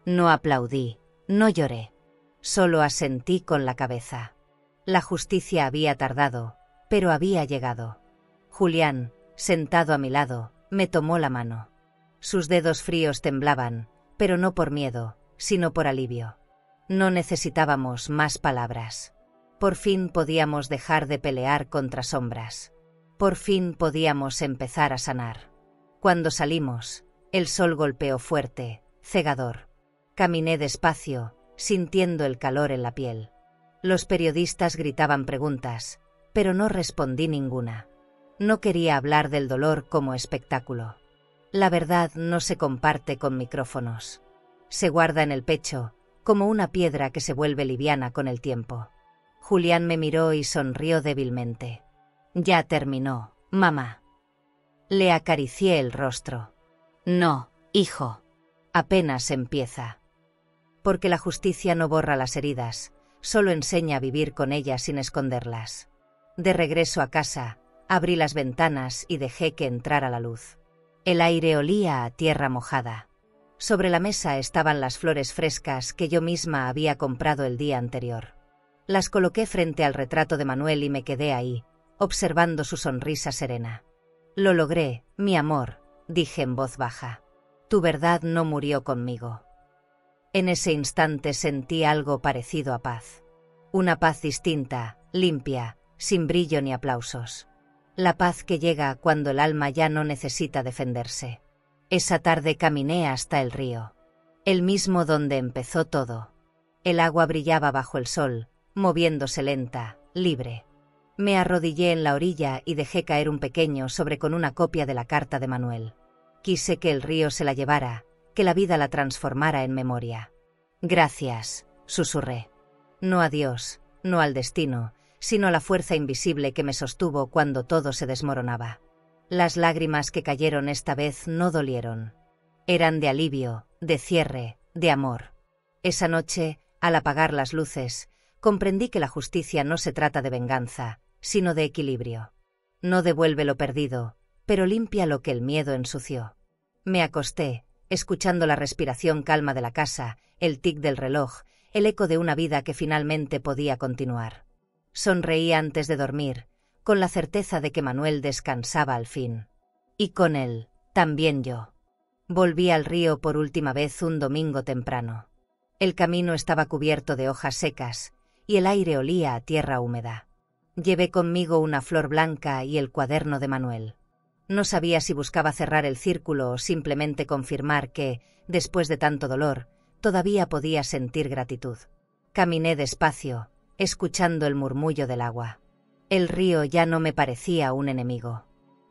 No aplaudí, no lloré. Solo asentí con la cabeza. La justicia había tardado, pero había llegado. Julián, sentado a mi lado, me tomó la mano. Sus dedos fríos temblaban, pero no por miedo, sino por alivio. No necesitábamos más palabras. Por fin podíamos dejar de pelear contra sombras. Por fin podíamos empezar a sanar. Cuando salimos, el sol golpeó fuerte, cegador. Caminé despacio, sintiendo el calor en la piel. Los periodistas gritaban preguntas, pero no respondí ninguna. No quería hablar del dolor como espectáculo. La verdad no se comparte con micrófonos. Se guarda en el pecho, como una piedra que se vuelve liviana con el tiempo. Julián me miró y sonrió débilmente. Ya terminó, mamá. Le acaricié el rostro. No, hijo. Apenas empieza. Porque la justicia no borra las heridas, solo enseña a vivir con ellas sin esconderlas. De regreso a casa, abrí las ventanas y dejé que entrara la luz. El aire olía a tierra mojada. Sobre la mesa estaban las flores frescas que yo misma había comprado el día anterior. Las coloqué frente al retrato de Manuel y me quedé ahí, observando su sonrisa serena. Lo logré, mi amor, dije en voz baja. Tu verdad no murió conmigo. En ese instante sentí algo parecido a paz. Una paz distinta, limpia, sin brillo ni aplausos. La paz que llega cuando el alma ya no necesita defenderse. Esa tarde caminé hasta el río. El mismo donde empezó todo. El agua brillaba bajo el sol, moviéndose lenta, libre. Me arrodillé en la orilla y dejé caer un pequeño sobre con una copia de la carta de Manuel. Quise que el río se la llevara, que la vida la transformara en memoria. Gracias, susurré. No a Dios, no al destino, sino a la fuerza invisible que me sostuvo cuando todo se desmoronaba. Las lágrimas que cayeron esta vez no dolieron. Eran de alivio, de cierre, de amor. Esa noche, al apagar las luces, comprendí que la justicia no se trata de venganza, sino de equilibrio. No devuelve lo perdido, pero limpia lo que el miedo ensució. Me acosté, escuchando la respiración calma de la casa, el tic del reloj, el eco de una vida que finalmente podía continuar. Sonreí antes de dormir, con la certeza de que Manuel descansaba al fin. Y con él, también yo. Volví al río por última vez un domingo temprano. El camino estaba cubierto de hojas secas, y el aire olía a tierra húmeda. Llevé conmigo una flor blanca y el cuaderno de Manuel. No sabía si buscaba cerrar el círculo o simplemente confirmar que, después de tanto dolor, todavía podía sentir gratitud. Caminé despacio, escuchando el murmullo del agua. El río ya no me parecía un enemigo.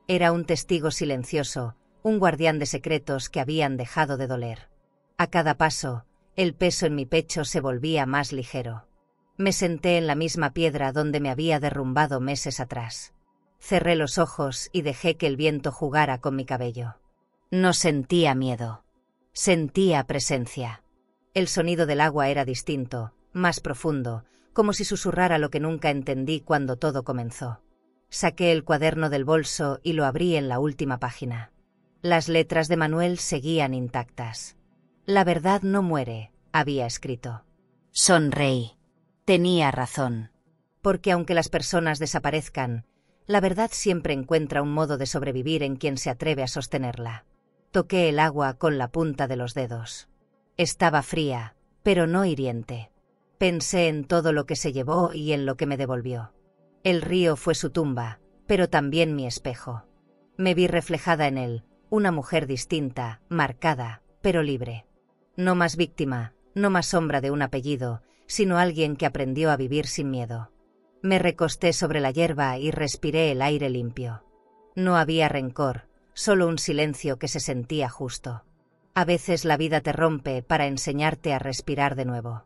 Era un testigo silencioso, un guardián de secretos que habían dejado de doler. A cada paso, el peso en mi pecho se volvía más ligero. Me senté en la misma piedra donde me había derrumbado meses atrás. Cerré los ojos y dejé que el viento jugara con mi cabello. No sentía miedo. Sentía presencia. El sonido del agua era distinto, más profundo, como si susurrara lo que nunca entendí cuando todo comenzó. Saqué el cuaderno del bolso y lo abrí en la última página. Las letras de Manuel seguían intactas. La verdad no muere, había escrito. Sonreí. Tenía razón. Porque aunque las personas desaparezcan, la verdad siempre encuentra un modo de sobrevivir en quien se atreve a sostenerla. Toqué el agua con la punta de los dedos. Estaba fría, pero no hiriente. Pensé en todo lo que se llevó y en lo que me devolvió. El río fue su tumba, pero también mi espejo. Me vi reflejada en él, una mujer distinta, marcada, pero libre. No más víctima, no más sombra de un apellido, sino alguien que aprendió a vivir sin miedo. Me recosté sobre la hierba y respiré el aire limpio. No había rencor, solo un silencio que se sentía justo. A veces la vida te rompe para enseñarte a respirar de nuevo.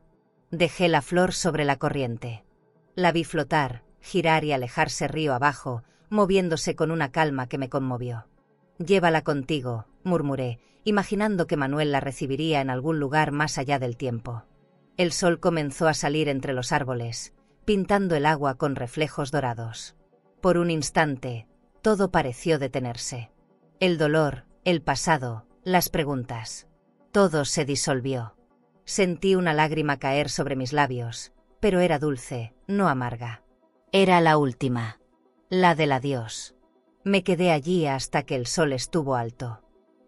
Dejé la flor sobre la corriente. La vi flotar, girar y alejarse río abajo, moviéndose con una calma que me conmovió. Llévala contigo, murmuré, imaginando que Manuel la recibiría en algún lugar más allá del tiempo. El sol comenzó a salir entre los árboles, pintando el agua con reflejos dorados. Por un instante, todo pareció detenerse. El dolor, el pasado, las preguntas. Todo se disolvió. Sentí una lágrima caer sobre mis labios, pero era dulce, no amarga. Era la última. La del adiós. Me quedé allí hasta que el sol estuvo alto.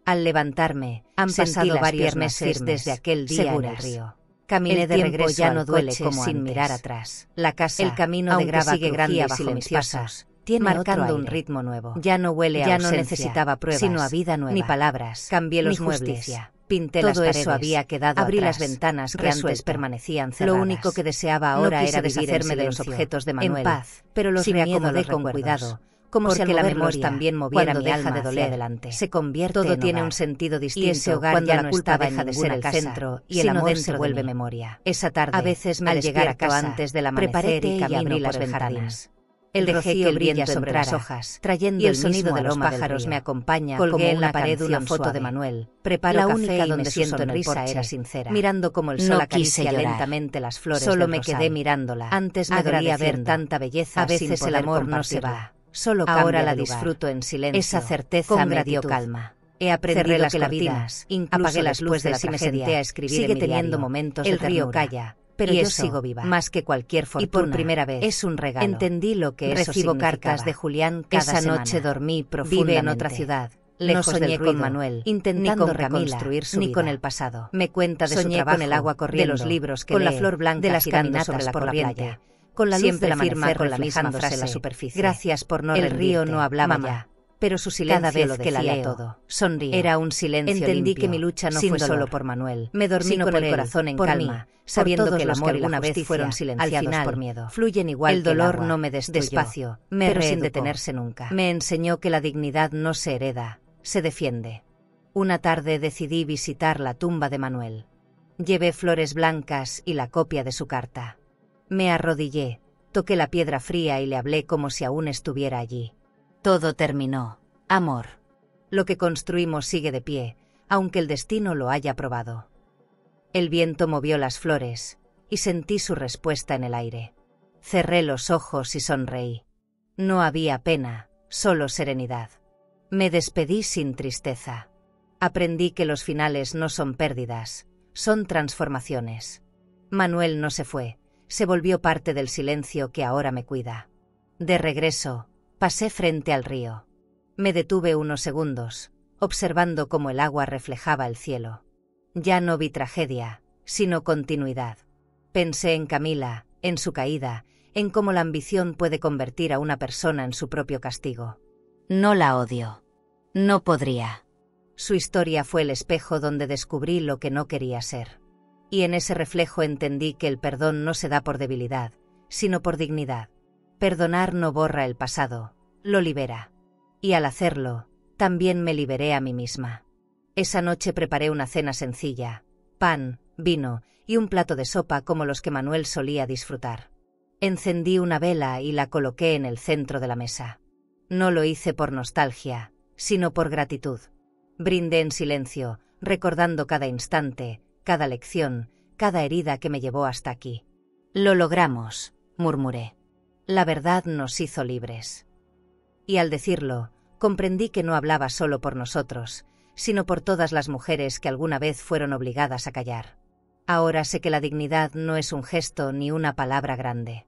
Al levantarme, han pasado varios meses desde aquel día en el río. Caminé El de tiempo regreso ya al no duele coche como sin antes. mirar atrás. La casa, El camino de aunque grava sigue grande crujía y bajo mis silenciosa, pasos, tiene marcando otro un aire. ritmo nuevo. Ya no huele a Ya no ausencia, necesitaba pruebas, sino a vida nueva. ni palabras. Cambié los ni muebles, justicia. pinté Todo las paredes, eso había quedado abrí atrás, las ventanas que resuelto. antes permanecían cerradas. Lo único que deseaba No ahora quise era deshacerme de los silencio, objetos de en Manuel, paz, pero los sin miedo a reacomodé los con recuerdos. cuidado, como si Porque al la moverlos memoria, también moviera cuando mi deja alma de hacia doler, adelante. se convierte Todo en tiene hogar. un sentido distinto Y ese hogar cuando ya la no culpa estaba deja en de ser ninguna el casa, centro y el sino amor dentro se de vuelve mí. memoria. Esa tarde, A veces me al llegar a despierto casa, antes del preparé amanecer té y y camino abrí por las el jardín. ventanas. El Dejé rocío que el brilla viento sobre las entrara, hojas, trayendo y el el mismo sonido de los aroma del pájaros río. me acompaña. Colgué Como en la una pared una canción foto suave. de Manuel. Preparo La café única y donde me su siento en el sonrisa porche, era sincera. mirando cómo el No sol quise acaricia llorar. lentamente las flores Solo del me rosal. quedé mirándola, Antes me dolía ver agradeciendo. tanta belleza. A veces sin el poder amor no se compartirla. va, solo Ahora cambia la de lugar. disfruto en silencio. Esa certeza con me dio gratitud. calma. He aprendido Cerré las que la cortinas, vida, incluso apagué las después de la luces y me tragedia, senté a escribir sigue en mi teniendo diario. momentos El de río ternura. calla, Pero y yo eso, sigo viva. más que cualquier fortuna, Y por primera vez es un regalo. entendí lo que eso Recibo significaba. cartas de Julián cada Esa semana. noche dormí profundamente. Vive en otra ciudad, lejos no soñé del con ruido, Manuel, intentando ni con Camila, reconstruir su ni vida. con el pasado. Me cuenta de su Soñé trabajo, con el agua corriendo, de los libros que con la lee, flor blanca de las girando caminatas sobre la por la corriente, playa, con la luz siempre del firma amanecer con la misma reflejándose frase: en la superficie. gracias por no El rendirte, río no hablaba mamá. ya, pero su silencio Cada vez lo que la decía leo, todo. sonrío. Era un silencio Entendí limpio, que mi lucha no sin fue dolor. solo por Manuel. Me dormí sino con por el él, corazón en por calma, mí, sabiendo por todos que los el que amor y la alguna vez justicia, fueron silenciados al final, por miedo. fluyen igual El que dolor agua, no me destruyó, despacio, me pero sin reeducó. detenerse nunca. Me enseñó que la dignidad no se hereda, se defiende. Una tarde decidí visitar la tumba de Manuel. Llevé flores blancas y la copia de su carta. Me arrodillé, toqué la piedra fría y le hablé como si aún estuviera allí. Todo terminó, amor. Lo que construimos sigue de pie, aunque el destino lo haya probado. El viento movió las flores, y sentí su respuesta en el aire. Cerré los ojos y sonreí. No había pena, solo serenidad. Me despedí sin tristeza. Aprendí que los finales no son pérdidas, son transformaciones. Manuel no se fue, se volvió parte del silencio que ahora me cuida. De regreso, pasé frente al río. Me detuve unos segundos, observando cómo el agua reflejaba el cielo. Ya no vi tragedia, sino continuidad. Pensé en Camila, en su caída, en cómo la ambición puede convertir a una persona en su propio castigo. No la odio. No podría. Su historia fue el espejo donde descubrí lo que no quería ser. Y en ese reflejo entendí que el perdón no se da por debilidad, sino por dignidad. Perdonar no borra el pasado, lo libera. Y al hacerlo, también me liberé a mí misma. Esa noche preparé una cena sencilla: pan, vino y un plato de sopa como los que Manuel solía disfrutar. Encendí una vela y la coloqué en el centro de la mesa. No lo hice por nostalgia, sino por gratitud. Brindé en silencio, recordando cada instante, cada lección, cada herida que me llevó hasta aquí. Lo logramos, murmuré. La verdad nos hizo libres. Y al decirlo, comprendí que no hablaba solo por nosotros, sino por todas las mujeres que alguna vez fueron obligadas a callar. Ahora sé que la dignidad no es un gesto ni una palabra grande.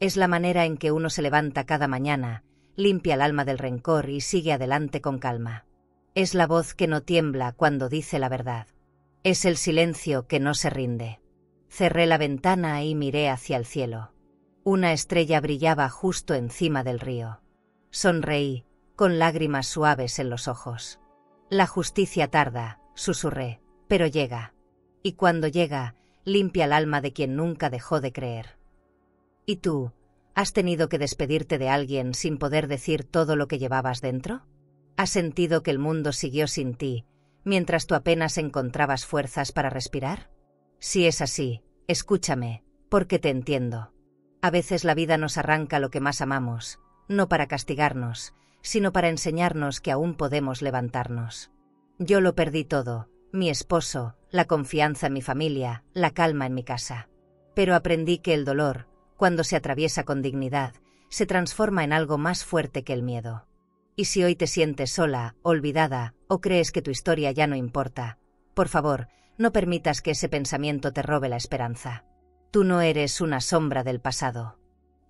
Es la manera en que uno se levanta cada mañana, limpia el alma del rencor y sigue adelante con calma. Es la voz que no tiembla cuando dice la verdad. Es el silencio que no se rinde. Cerré la ventana y miré hacia el cielo. Una estrella brillaba justo encima del río. Sonreí, con lágrimas suaves en los ojos. La justicia tarda, susurré, pero llega. Y cuando llega, limpia el alma de quien nunca dejó de creer. ¿Y tú, has tenido que despedirte de alguien sin poder decir todo lo que llevabas dentro? ¿Has sentido que el mundo siguió sin ti, mientras tú apenas encontrabas fuerzas para respirar? Si es así, escúchame, porque te entiendo. A veces la vida nos arranca lo que más amamos, no para castigarnos, sino para enseñarnos que aún podemos levantarnos. Yo lo perdí todo, mi esposo, la confianza en mi familia, la calma en mi casa. Pero aprendí que el dolor, cuando se atraviesa con dignidad, se transforma en algo más fuerte que el miedo. Y si hoy te sientes sola, olvidada, o crees que tu historia ya no importa, por favor, no permitas que ese pensamiento te robe la esperanza. Tú no eres una sombra del pasado.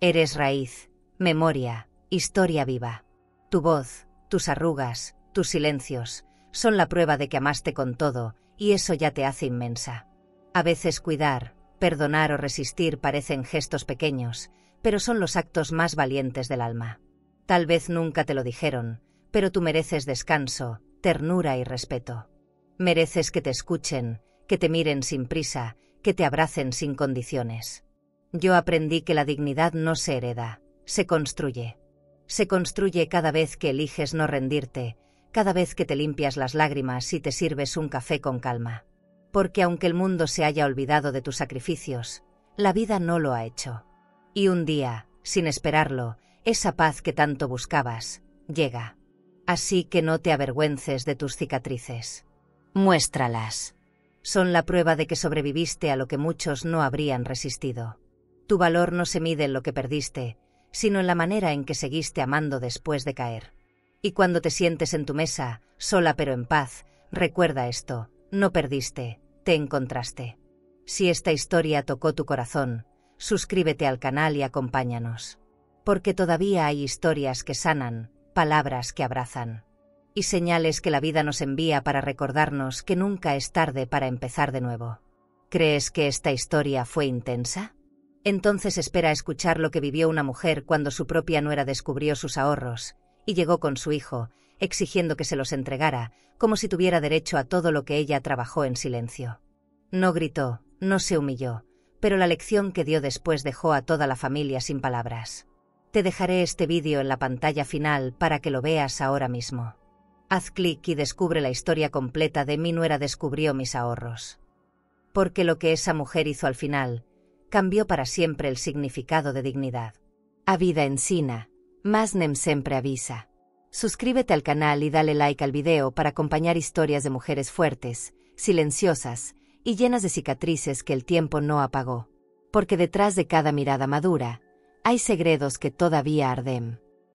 Eres raíz, memoria, historia viva. Tu voz, tus arrugas, tus silencios, son la prueba de que amaste con todo, y eso ya te hace inmensa. A veces cuidar, perdonar o resistir parecen gestos pequeños, pero son los actos más valientes del alma. Tal vez nunca te lo dijeron, pero tú mereces descanso, ternura y respeto. Mereces que te escuchen, que te miren sin prisa, que te abracen sin condiciones. Yo aprendí que la dignidad no se hereda, se construye. Se construye cada vez que eliges no rendirte, cada vez que te limpias las lágrimas y te sirves un café con calma. Porque aunque el mundo se haya olvidado de tus sacrificios, la vida no lo ha hecho. Y un día, sin esperarlo, esa paz que tanto buscabas, llega. Así que no te avergüences de tus cicatrices. Muéstralas. Son la prueba de que sobreviviste a lo que muchos no habrían resistido. Tu valor no se mide en lo que perdiste, sino en la manera en que seguiste amando después de caer. Y cuando te sientes en tu mesa, sola pero en paz, recuerda esto: no perdiste, te encontraste. Si esta historia tocó tu corazón, suscríbete al canal y acompáñanos. Porque todavía hay historias que sanan, palabras que abrazan, y señales que la vida nos envía para recordarnos que nunca es tarde para empezar de nuevo. ¿Crees que esta historia fue intensa? Entonces espera a escuchar lo que vivió una mujer cuando su propia nuera descubrió sus ahorros, y llegó con su hijo, exigiendo que se los entregara, como si tuviera derecho a todo lo que ella trabajó en silencio. No gritó, no se humilló, pero la lección que dio después dejó a toda la familia sin palabras. Te dejaré este vídeo en la pantalla final para que lo veas ahora mismo. Haz clic y descubre la historia completa de Mi nuera descubrió mis ahorros. Porque lo que esa mujer hizo al final cambió para siempre el significado de dignidad. A vida ensina, mas nem sempre avisa. Suscríbete al canal y dale like al video para acompañar historias de mujeres fuertes, silenciosas y llenas de cicatrices que el tiempo no apagó. Porque detrás de cada mirada madura, hay segredos que todavía arden.